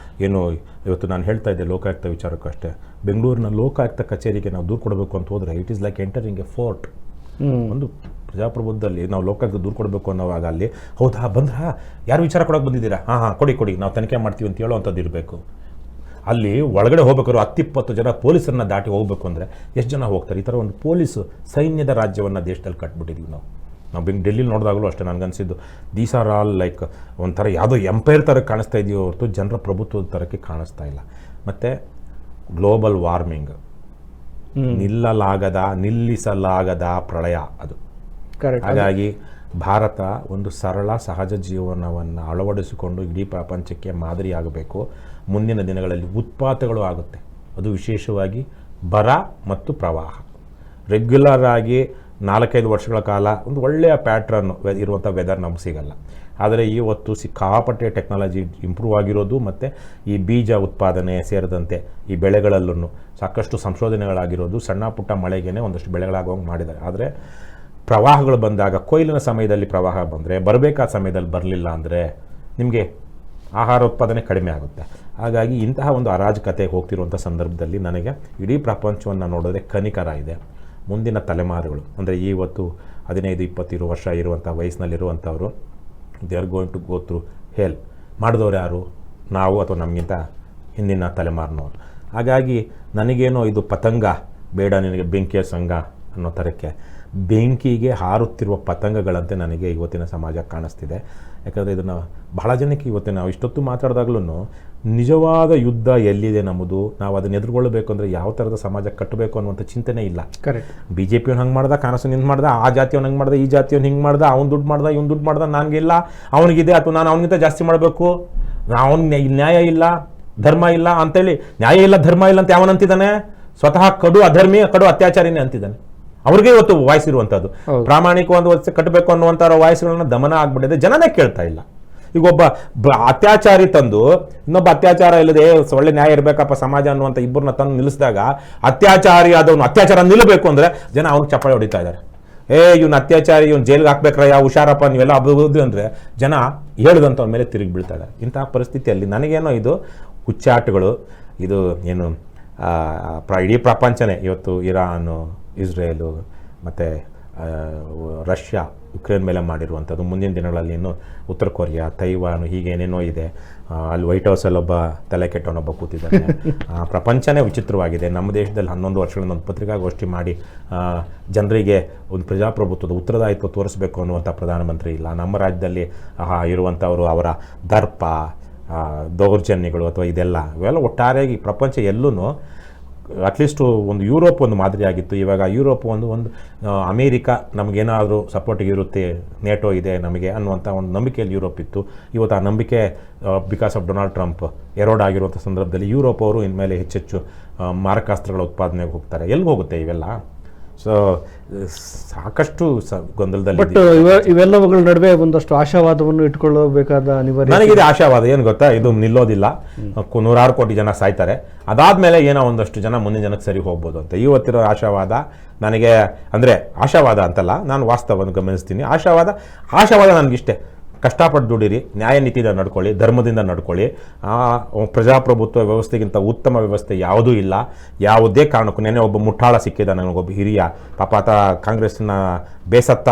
ಏನು ಇವತ್ತು ನಾನು ಹೇಳ್ತಾ ಇದ್ದೆ ಲೋಕಾಯುಕ್ತ ವಿಚಾರಕ್ಕೂ ಅಷ್ಟೇ. ಬೆಂಗಳೂರಿನ ಲೋಕಾಯುಕ್ತ ಕಚೇರಿಗೆ ನಾವು ದೂರು ಕೊಡಬೇಕು ಅಂತ ಹೋದರೆ it is like entering A fort. ಒಂದು ಪ್ರಜಾಪ್ರಭುತ್ವದಲ್ಲಿ ನಾವು ಲೋಕಾಯುಕ್ತ ದೂರು ಕೊಡಬೇಕು ಅನ್ನೋವಾಗ ಅಲ್ಲಿ ಹೌದಾ ಬಂದ್ರಾ, ಯಾರು ವಿಚಾರ ಕೊಡೋಕೆ ಬಂದಿದ್ದೀರಾ, ಹಾಂ ಕೊಡಿ ನಾವು ತನಿಖೆ ಮಾಡ್ತೀವಿ ಅಂತ ಹೇಳೋವಂಥದ್ದು ಇರಬೇಕು. ಅಲ್ಲಿ ಒಳಗಡೆ ಹೋಗ್ಬೇಕಾದ್ರು 10-20 ಜನ ಪೊಲೀಸರನ್ನ ದಾಟಿ ಹೋಗಬೇಕು ಅಂದರೆ ಎಷ್ಟು ಜನ ಹೋಗ್ತಾರೆ? ಈ ಥರ ಒಂದು ಪೊಲೀಸು ಸೈನ್ಯದ ರಾಜ್ಯವನ್ನು ದೇಶದಲ್ಲಿ ಕಟ್ಬಿಟ್ಟಿದ್ದೀವಿ ನಾವು. ಡೆಲ್ಲಿಲಿ ನೋಡಿದಾಗಲೂ ಅಷ್ಟೇ ನನಗನ್ಸಿದ್ದು ದೀಸ್ ಆರ್ ಆಲ್ ಲೈಕ್ ಒಂಥರ ಯಾವುದೋ ಎಂಪೈರ್ ಥರ ಕಾಣಿಸ್ತಾ ಇದೆಯೋ ಹೊರತು ಜನರ ಪ್ರಭುತ್ವದ ಥರಕ್ಕೆ ಕಾಣಿಸ್ತಾ ಇಲ್ಲ. ಮತ್ತು ಗ್ಲೋಬಲ್ ವಾರ್ಮಿಂಗ್, ನಿಲ್ಲಿಸಲಾಗದ ಪ್ರಳಯ ಅದು. ಹಾಗಾಗಿ ಭಾರತ ಒಂದು ಸರಳ ಸಹಜ ಜೀವನವನ್ನು ಅಳವಡಿಸಿಕೊಂಡು ಇಡೀ ಪ್ರಪಂಚಕ್ಕೆ ಮಾದರಿಯಾಗಬೇಕು. ಮುಂದಿನ ದಿನಗಳಲ್ಲಿ ಉತ್ಪಾತಗಳು ಆಗುತ್ತೆ, ಅದು ವಿಶೇಷವಾಗಿ ಬರ ಮತ್ತು ಪ್ರವಾಹ. ರೆಗ್ಯುಲರ್ ಆಗಿ 4-5 ವರ್ಷಗಳ ಕಾಲ ಒಂದು ಒಳ್ಳೆಯ ಪ್ಯಾಟ್ರನ್ ಇರುವಂಥ ವೆದರ್ ನಮ್ಗೆ ಸಿಗಲ್ಲ. ಆದರೆ ಇವತ್ತು ಸಿಕ್ಕಾಪಟ್ಟೆ ಟೆಕ್ನಾಲಜಿ ಇಂಪ್ರೂವ್ ಆಗಿರೋದು ಮತ್ತು ಈ ಬೀಜ ಉತ್ಪಾದನೆ ಸೇರಿದಂತೆ ಈ ಬೆಳೆಗಳಲ್ಲೂ ಸಾಕಷ್ಟು ಸಂಶೋಧನೆಗಳಾಗಿರೋದು, ಸಣ್ಣ ಪುಟ್ಟ ಮಳೆಗೇ ಒಂದಷ್ಟು ಬೆಳೆಗಳಾಗೋಂಗೆ ಮಾಡಿದ್ದಾರೆ. ಆದರೆ ಪ್ರವಾಹಗಳು ಬಂದಾಗ, ಕೊಯ್ಲಿನ ಸಮಯದಲ್ಲಿ ಪ್ರವಾಹ ಬಂದರೆ, ಬರಬೇಕಾದ ಸಮಯದಲ್ಲಿ ಬರಲಿಲ್ಲ ಅಂದರೆ ನಿಮಗೆ ಆಹಾರ ಉತ್ಪಾದನೆ ಕಡಿಮೆ ಆಗುತ್ತೆ. ಹಾಗಾಗಿ ಇಂತಹ ಒಂದು ಅರಾಜಕತೆ ಹೋಗ್ತಿರುವಂಥ ಸಂದರ್ಭದಲ್ಲಿ ನನಗೆ ಇಡೀ ಪ್ರಪಂಚವನ್ನು ನೋಡಿದ್ರೆ ಕನಿಕರ ಇದೆ. ಮುಂದಿನ ತಲೆಮಾರುಗಳು ಅಂದರೆ ಇವತ್ತು 15-20 ವರ್ಷ ಇರುವಂಥ ವಯಸ್ಸಿನಲ್ಲಿರುವಂಥವರು they are going to go through hell. ಮಾಡಿದವ್ರು ಯಾರು? ನಾವು ಅಥವಾ ನಮಗಿಂತ ಹಿಂದಿನ ತಲೆಮಾರಿನವರು. ಹಾಗಾಗಿ ನನಗೇನೋ ಇದು ಪತಂಗ ಬೇಡ, ನಿನಗೆ ಬೆಂಕಿಯ ಸಂಘ ಅನ್ನೋ ಥರಕ್ಕೆ ಬೆಂಕಿಗೆ ಹಾರುತ್ತಿರುವ ಪತಂಗಗಳಂತೆ ನನಗೆ ಇವತ್ತಿನ ಸಮಾಜ ಕಾಣಿಸ್ತಿದೆ. ಯಾಕಂದರೆ ಇದನ್ನು ಬಹಳ ಜನಕ್ಕೆ ಇವತ್ತಿನ ನಾವು ಇಷ್ಟೊತ್ತು ಮಾತಾಡಿದಾಗ್ಲೂ ನಿಜವಾದ ಯುದ್ಧ ಎಲ್ಲಿದೆ ನಮ್ಮದು, ನಾವು ಅದನ್ನು ಎದುರುಗೊಳ್ಳಬೇಕು ಅಂದರೆ ಯಾವ ಥರದ ಸಮಾಜ ಕಟ್ಟಬೇಕು ಅನ್ನುವಂಥ ಚಿಂತನೆ ಇಲ್ಲ. ಕರೆಕ್ಟ್. ಬಿ ಜೆ ಪಿಯವ್ನು ಹಂಗೆ ಮಾಡ್ದ, ಕಾಂಗ್ರೆಸ್ ಹಿಂಗೆ ಮಾಡ್ದ, ಆ ಜಾತಿಯವನು ಹಂಗೆ ಮಾಡ್ದ, ಈ ಜಾತಿಯವನು ಹಿಂಗೆ ಮಾಡ್ದ, ಅವ್ನು ದುಡ್ಡು ಮಾಡ್ದ, ಇವ್ನು ದುಡ್ಡು ಮಾಡ್ದ, ನನಗಿಲ್ಲ, ಅವನಿಗಿದೆ ಅಥವಾ ನಾನು ಅವನಿಗಿಂತ ಜಾಸ್ತಿ ಮಾಡಬೇಕು, ಅವನಿಗೆ ನ್ಯಾಯ ಇಲ್ಲ, ಧರ್ಮ ಇಲ್ಲ ಅಂತೇಳಿ. ನ್ಯಾಯ ಇಲ್ಲ, ಧರ್ಮ ಇಲ್ಲ ಅಂತ ಯಾವನಂತಿದ್ದಾನೆ? ಸ್ವತಃ ಕಡು ಅಧರ್ಮಿ, ಕಡು ಅತ್ಯಾಚಾರಿನೇ ಅಂತಿದ್ದಾನೆ. ಅವ್ರಿಗೆ ಇವತ್ತು ವಾಯ್ಸ್ ಇರುವಂಥದ್ದು. ಪ್ರಾಮಾಣಿಕ ಒಂದು ವರ್ಷ ಕಟ್ಟಬೇಕು ಅನ್ನುವಂಥ ವಾಯ್ಸ್ಗಳನ್ನ ದಮನ ಆಗ್ಬಿಟ್ಟಿದೆ, ಜನನೇ ಕೇಳ್ತಾ ಇಲ್ಲ. ಈಗ ಒಬ್ಬ ಅತ್ಯಾಚಾರಿ ತಂದು ಇನ್ನೊಬ್ಬ ಅತ್ಯಾಚಾರ ಇಲ್ಲದೆ ಒಳ್ಳೆ ನ್ಯಾಯ ಇರಬೇಕಪ್ಪ ಸಮಾಜ ಅನ್ನುವಂಥ ಇಬ್ಬರನ್ನ ತಂದು ನಿಲ್ಲಿಸಿದಾಗ ಅತ್ಯಾಚಾರಿ ಆದವನು ಅತ್ಯಾಚಾರ ನಿಲ್ಲಬೇಕು ಅಂದರೆ ಜನ ಅವ್ನಿಗೆ ಚಪ್ಪಾಳೆ ಹೊಡಿತಾ ಇದ್ದಾರೆ. ಇವ್ನು ಅತ್ಯಾಚಾರಿ, ಇವ್ನು ಜೈಲಿಗೆ ಹಾಕ್ಬೇಕ್ರ, ಯಾವ ಹುಷಾರಪ್ಪ ನೀವೆಲ್ಲ ಅಭಿವೃದ್ಧಿ ಅಂದರೆ ಜನ ಹೇಳಿದಂಥವ್ರ ಮೇಲೆ ತಿರುಗಿ ಬೀಳ್ತಾ ಇದ್ದಾರೆ. ಇಂತಹ ಪರಿಸ್ಥಿತಿಯಲ್ಲಿ ನನಗೇನೋ ಇದು ಹುಚ್ಚಾಟಗಳು, ಇದು ಏನು ಇಡೀ ಪ್ರಪಂಚನೇ ಇವತ್ತು ಇರಾನು, ಇಸ್ರೇಲು ಮತ್ತು ರಷ್ಯಾ ಯುಕ್ರೇನ್ ಮೇಲೆ ಮಾಡಿರುವಂಥದ್ದು, ಮುಂದಿನ ದಿನಗಳಲ್ಲಿ ಇನ್ನು ಉತ್ತರ ಕೊರಿಯಾ, ತೈವಾನು, ಹೀಗೇನೇನೋ ಇದೆ. ಅಲ್ಲಿ ವೈಟ್ ಹೌಸಲ್ಲಿ ಒಬ್ಬ ತಲೆ ಕೆಟ್ಟವನೊಬ್ಬ ಕೂತಿದ್ದಾನೆ. ಪ್ರಪಂಚನೇ ವಿಚಿತ್ರವಾಗಿದೆ. ನಮ್ಮ ದೇಶದಲ್ಲಿ 11 ವರ್ಷಗಳಿಂದ ಒಂದು ಪತ್ರಿಕಾಗೋಷ್ಠಿ ಮಾಡಿ ಜನರಿಗೆ ಒಂದು ಪ್ರಜಾಪ್ರಭುತ್ವದ ಉತ್ತರದಾಯಿತ್ವ ತೋರಿಸಬೇಕು ಅನ್ನುವಂಥ ಪ್ರಧಾನಮಂತ್ರಿ ಇಲ್ಲ. ನಮ್ಮ ರಾಜ್ಯದಲ್ಲಿ ಇರುವಂಥವರು ಅವರ ದರ್ಪ, ದೌರ್ಜನ್ಯಗಳು ಅಥವಾ ಇವೆಲ್ಲ ಒಟ್ಟಾರೆಯಾಗಿ ಪ್ರಪಂಚ ಎಲ್ಲೂ ಅಟ್ಲೀಸ್ಟು ಒಂದು ಯುರೋಪ್ ಒಂದು ಮಾದರಿಯಾಗಿತ್ತು. ಇವಾಗ ಯುರೋಪ್ ಒಂದು ಅಮೇರಿಕಾ ನಮಗೇನಾದರೂ ಸಪೋರ್ಟಿಗೆ ಇರುತ್ತೆ, ನೇಟೋ ಇದೆ ನಮಗೆ ಅನ್ನುವಂಥ ಒಂದು ನಂಬಿಕೆಯಲ್ಲಿ ಯುರೋಪ್ ಇತ್ತು. ಇವತ್ತು ಆ ನಂಬಿಕೆ ಬಿಕಾಸ್ ಆಫ್ ಡೊನಾಲ್ಡ್ ಟ್ರಂಪ್ ಎರೋಡ್ ಆಗಿರುವಂಥ ಸಂದರ್ಭದಲ್ಲಿ ಯುರೋಪ್ ಅವರು ಇನ್ಮೇಲೆ ಹೆಚ್ಚೆಚ್ಚು ಮಾರಕಾಸ್ತ್ರಗಳ ಉತ್ಪಾದನೆಗೆ ಹೋಗ್ತಾರೆ. ಎಲ್ಲಿ ಹೋಗುತ್ತೆ ಇವೆಲ್ಲ? ಸೊ ಸಾಕಷ್ಟು ಗೊಂದಲದಲ್ಲಿ. ಬಟ್ ಇವೆಲ್ಲವುಗಳ ನಡುವೆ ಒಂದಷ್ಟು ಆಶಾವಾದವನ್ನು ಇಟ್ಕೊಳ್ಳಬೇಕಾದ ಅನಿವಾರ್ಯ. ನನಗಿದೆ ಆಶಾವಾದ. ಏನು ಗೊತ್ತಾ, ಇದು ನಿಲ್ಲೋದಿಲ್ಲ. 100 ಕೋಟಿ ಜನ ಸಾಯ್ತಾರೆ, ಅದಾದಮೇಲೆ ಏನೋ ಒಂದಷ್ಟು ಜನ ಮುಂದಿನ ಜನಕ್ಕೆ ಸರಿ ಹೋಗ್ಬೋದು ಅಂತ ಇವತ್ತಿರೋ ಆಶಾವಾದ ನನಗೆ. ಅಂದರೆ ಆಶಾವಾದ ಅಂತಲ್ಲ, ನಾನು ವಾಸ್ತವವನ್ನು ಗಮನಿಸ್ತೀನಿ. ಆಶಾವಾದ ನನಗಿಷ್ಟೇ. ಕಷ್ಟಪಟ್ಟು ದುಡಿರಿ, ನ್ಯಾಯ ನೀತಿಯಿಂದ ನಡ್ಕೊಳ್ಳಿ, ಧರ್ಮದಿಂದ ನಡ್ಕೊಳ್ಳಿ. ಪ್ರಜಾಪ್ರಭುತ್ವ ವ್ಯವಸ್ಥೆಗಿಂತ ಉತ್ತಮ ವ್ಯವಸ್ಥೆ ಯಾವುದೂ ಇಲ್ಲ. ಯಾವುದೇ ಕಾರಣಕ್ಕೂ. ನೆನ್ನೆ ಒಬ್ಬ ಮುಟ್ಟಾಳ ಸಿಕ್ಕಿದ ನನಗೊಬ್ಬ ಹಿರಿಯ, ಪಾಪ ಆತ ಕಾಂಗ್ರೆಸ್ನ ಬೇಸತ್ತ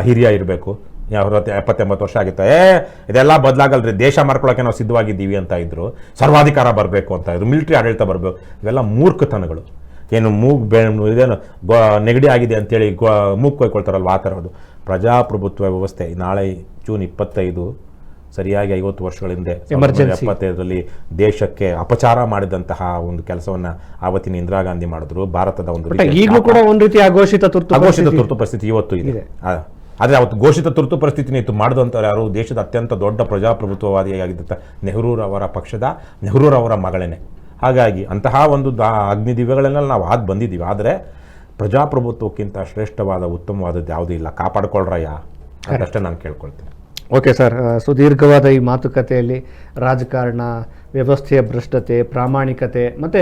ಹಿರಿಯ ಇರಬೇಕು, 70-80 ವರ್ಷ ಆಗಿತ್ತು. ಇದೆಲ್ಲ ಬದಲಾಗಲ್ರಿ, ದೇಶ ಮಾರ್ಕೊಳ್ಳೋಕೆ ನಾವು ಸಿದ್ಧವಾಗಿದ್ದೀವಿ ಅಂತ ಇದ್ರು, ಸರ್ವಾಧಿಕಾರ ಬರಬೇಕು ಅಂತ ಇದ್ರು, ಮಿಲಿಟರಿ ಆಡಳಿತ ಬರಬೇಕು. ಇವೆಲ್ಲ ಮೂರ್ಖತನಗಳು. ಏನು ಇದೇನು ನೆಗಡಿ ಆಗಿದೆ ಅಂತೇಳಿ ಮೂಗು ಕೊಯ್ಕೊಳ್ತಾರಲ್ವ, ಆ ಥರದ್ದು ಪ್ರಜಾಪ್ರಭುತ್ವ ವ್ಯವಸ್ಥೆ. ನಾಳೆ ಜೂನ್ 25 ಸರಿಯಾಗಿ 50 ವರ್ಷಗಳ ಹಿಂದೆ 1975ರಲ್ಲಿ ದೇಶಕ್ಕೆ ಅಪಚಾರ ಮಾಡಿದಂತಹ ಒಂದು ಕೆಲಸವನ್ನ ಆವತ್ತಿನ ಇಂದಿರಾ ಗಾಂಧಿ ಮಾಡಿದ್ರು. ಭಾರತದ ಒಂದು ಈಗಲೂ ಕೂಡ ಒಂದು ರೀತಿ ಅಘೋಷಿತ ತುರ್ತು ಪರಿಸ್ಥಿತಿ ಇವತ್ತು ಇದೆ. ಆದರೆ ಅವತ್ತು ಘೋಷಿತ ತುರ್ತು ಪರಿಸ್ಥಿತಿನ ಇತ್ತು ಮಾಡಿದಂಥವ್ರು ಯಾರು? ದೇಶದ ಅತ್ಯಂತ ದೊಡ್ಡ ಪ್ರಜಾಪ್ರಭುತ್ವವಾದಿಯಾಗಿದ್ದಂಥ ನೆಹರೂರವರ ಪಕ್ಷದ ನೆಹರೂರವರ ಮಗಳೇನೆ. ಹಾಗಾಗಿ ಅಂತಹ ಒಂದು ಅಗ್ನಿದಿವ್ಯಗಳನ್ನೆಲ್ಲ ನಾವು ಬಂದಿದ್ದೀವಿ. ಆದರೆ ಪ್ರಜಾಪ್ರಭುತ್ವಕ್ಕಿಂತ ಶ್ರೇಷ್ಠವಾದ ಉತ್ತಮವಾದದ್ದು ಯಾವುದೂ ಇಲ್ಲ. ಕಾಪಾಡ್ಕೊಳ್ರಯ್ಯ ಅದಷ್ಟೇ ನಾನು ಕೇಳ್ಕೊಳ್ತೀನಿ. ಓಕೆ ಸರ್, ಸುದೀರ್ಘವಾದ ಈ ಮಾತುಕತೆಯಲ್ಲಿ ರಾಜಕಾರಣ, ವ್ಯವಸ್ಥೆಯ ಭ್ರಷ್ಟತೆ, ಪ್ರಾಮಾಣಿಕತೆ ಮತ್ತು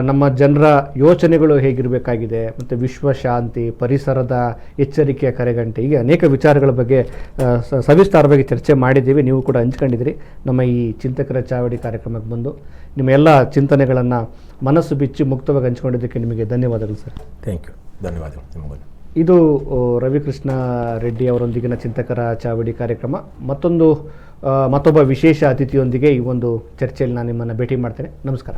ನಮ್ಮ ಜನರ ಯೋಚನೆಗಳು ಹೇಗಿರಬೇಕಾಗಿದೆ, ಮತ್ತು ವಿಶ್ವ ಶಾಂತಿ, ಪರಿಸರದ ಎಚ್ಚರಿಕೆಯ ಕರೆಗಂಟೆ, ಹೀಗೆ ಅನೇಕ ವಿಚಾರಗಳ ಬಗ್ಗೆ ಸವಿಸ್ತಾರವಾಗಿ ಚರ್ಚೆ ಮಾಡಿದ್ದೀವಿ. ನೀವು ಕೂಡ ಹಂಚ್ಕೊಂಡಿದ್ದೀರಿ ನಮ್ಮ ಈ ಚಿಂತಕರ ಚಾವಡಿ ಕಾರ್ಯಕ್ರಮಕ್ಕೆ ಬಂದು. ನಿಮ್ಮ ಎಲ್ಲ ಚಿಂತನೆಗಳನ್ನು ಮನಸ್ಸು ಬಿಚ್ಚಿ ಮುಕ್ತವಾಗಿ ಹಂಚ್ಕೊಂಡಿದ್ದಕ್ಕೆ ನಿಮಗೆ ಧನ್ಯವಾದಗಳು ಸರ್. Thank you. ಧನ್ಯವಾದಗಳು ನಿಮಗೂ. ಇದು ರವಿಕೃಷ್ಣ ರೆಡ್ಡಿ ಅವರೊಂದಿಗಿನ ಚಿಂತಕರ ಚಾವಡಿ ಕಾರ್ಯಕ್ರಮ. ಮತ್ತೊಬ್ಬ ವಿಶೇಷ ಅತಿಥಿಯೊಂದಿಗೆ ಈ ಒಂದು ಚರ್ಚೆಯಲ್ಲಿ ನಾನು ನಿಮ್ಮನ್ನು ಭೇಟಿ ಮಾಡ್ತೇನೆ. ನಮಸ್ಕಾರ.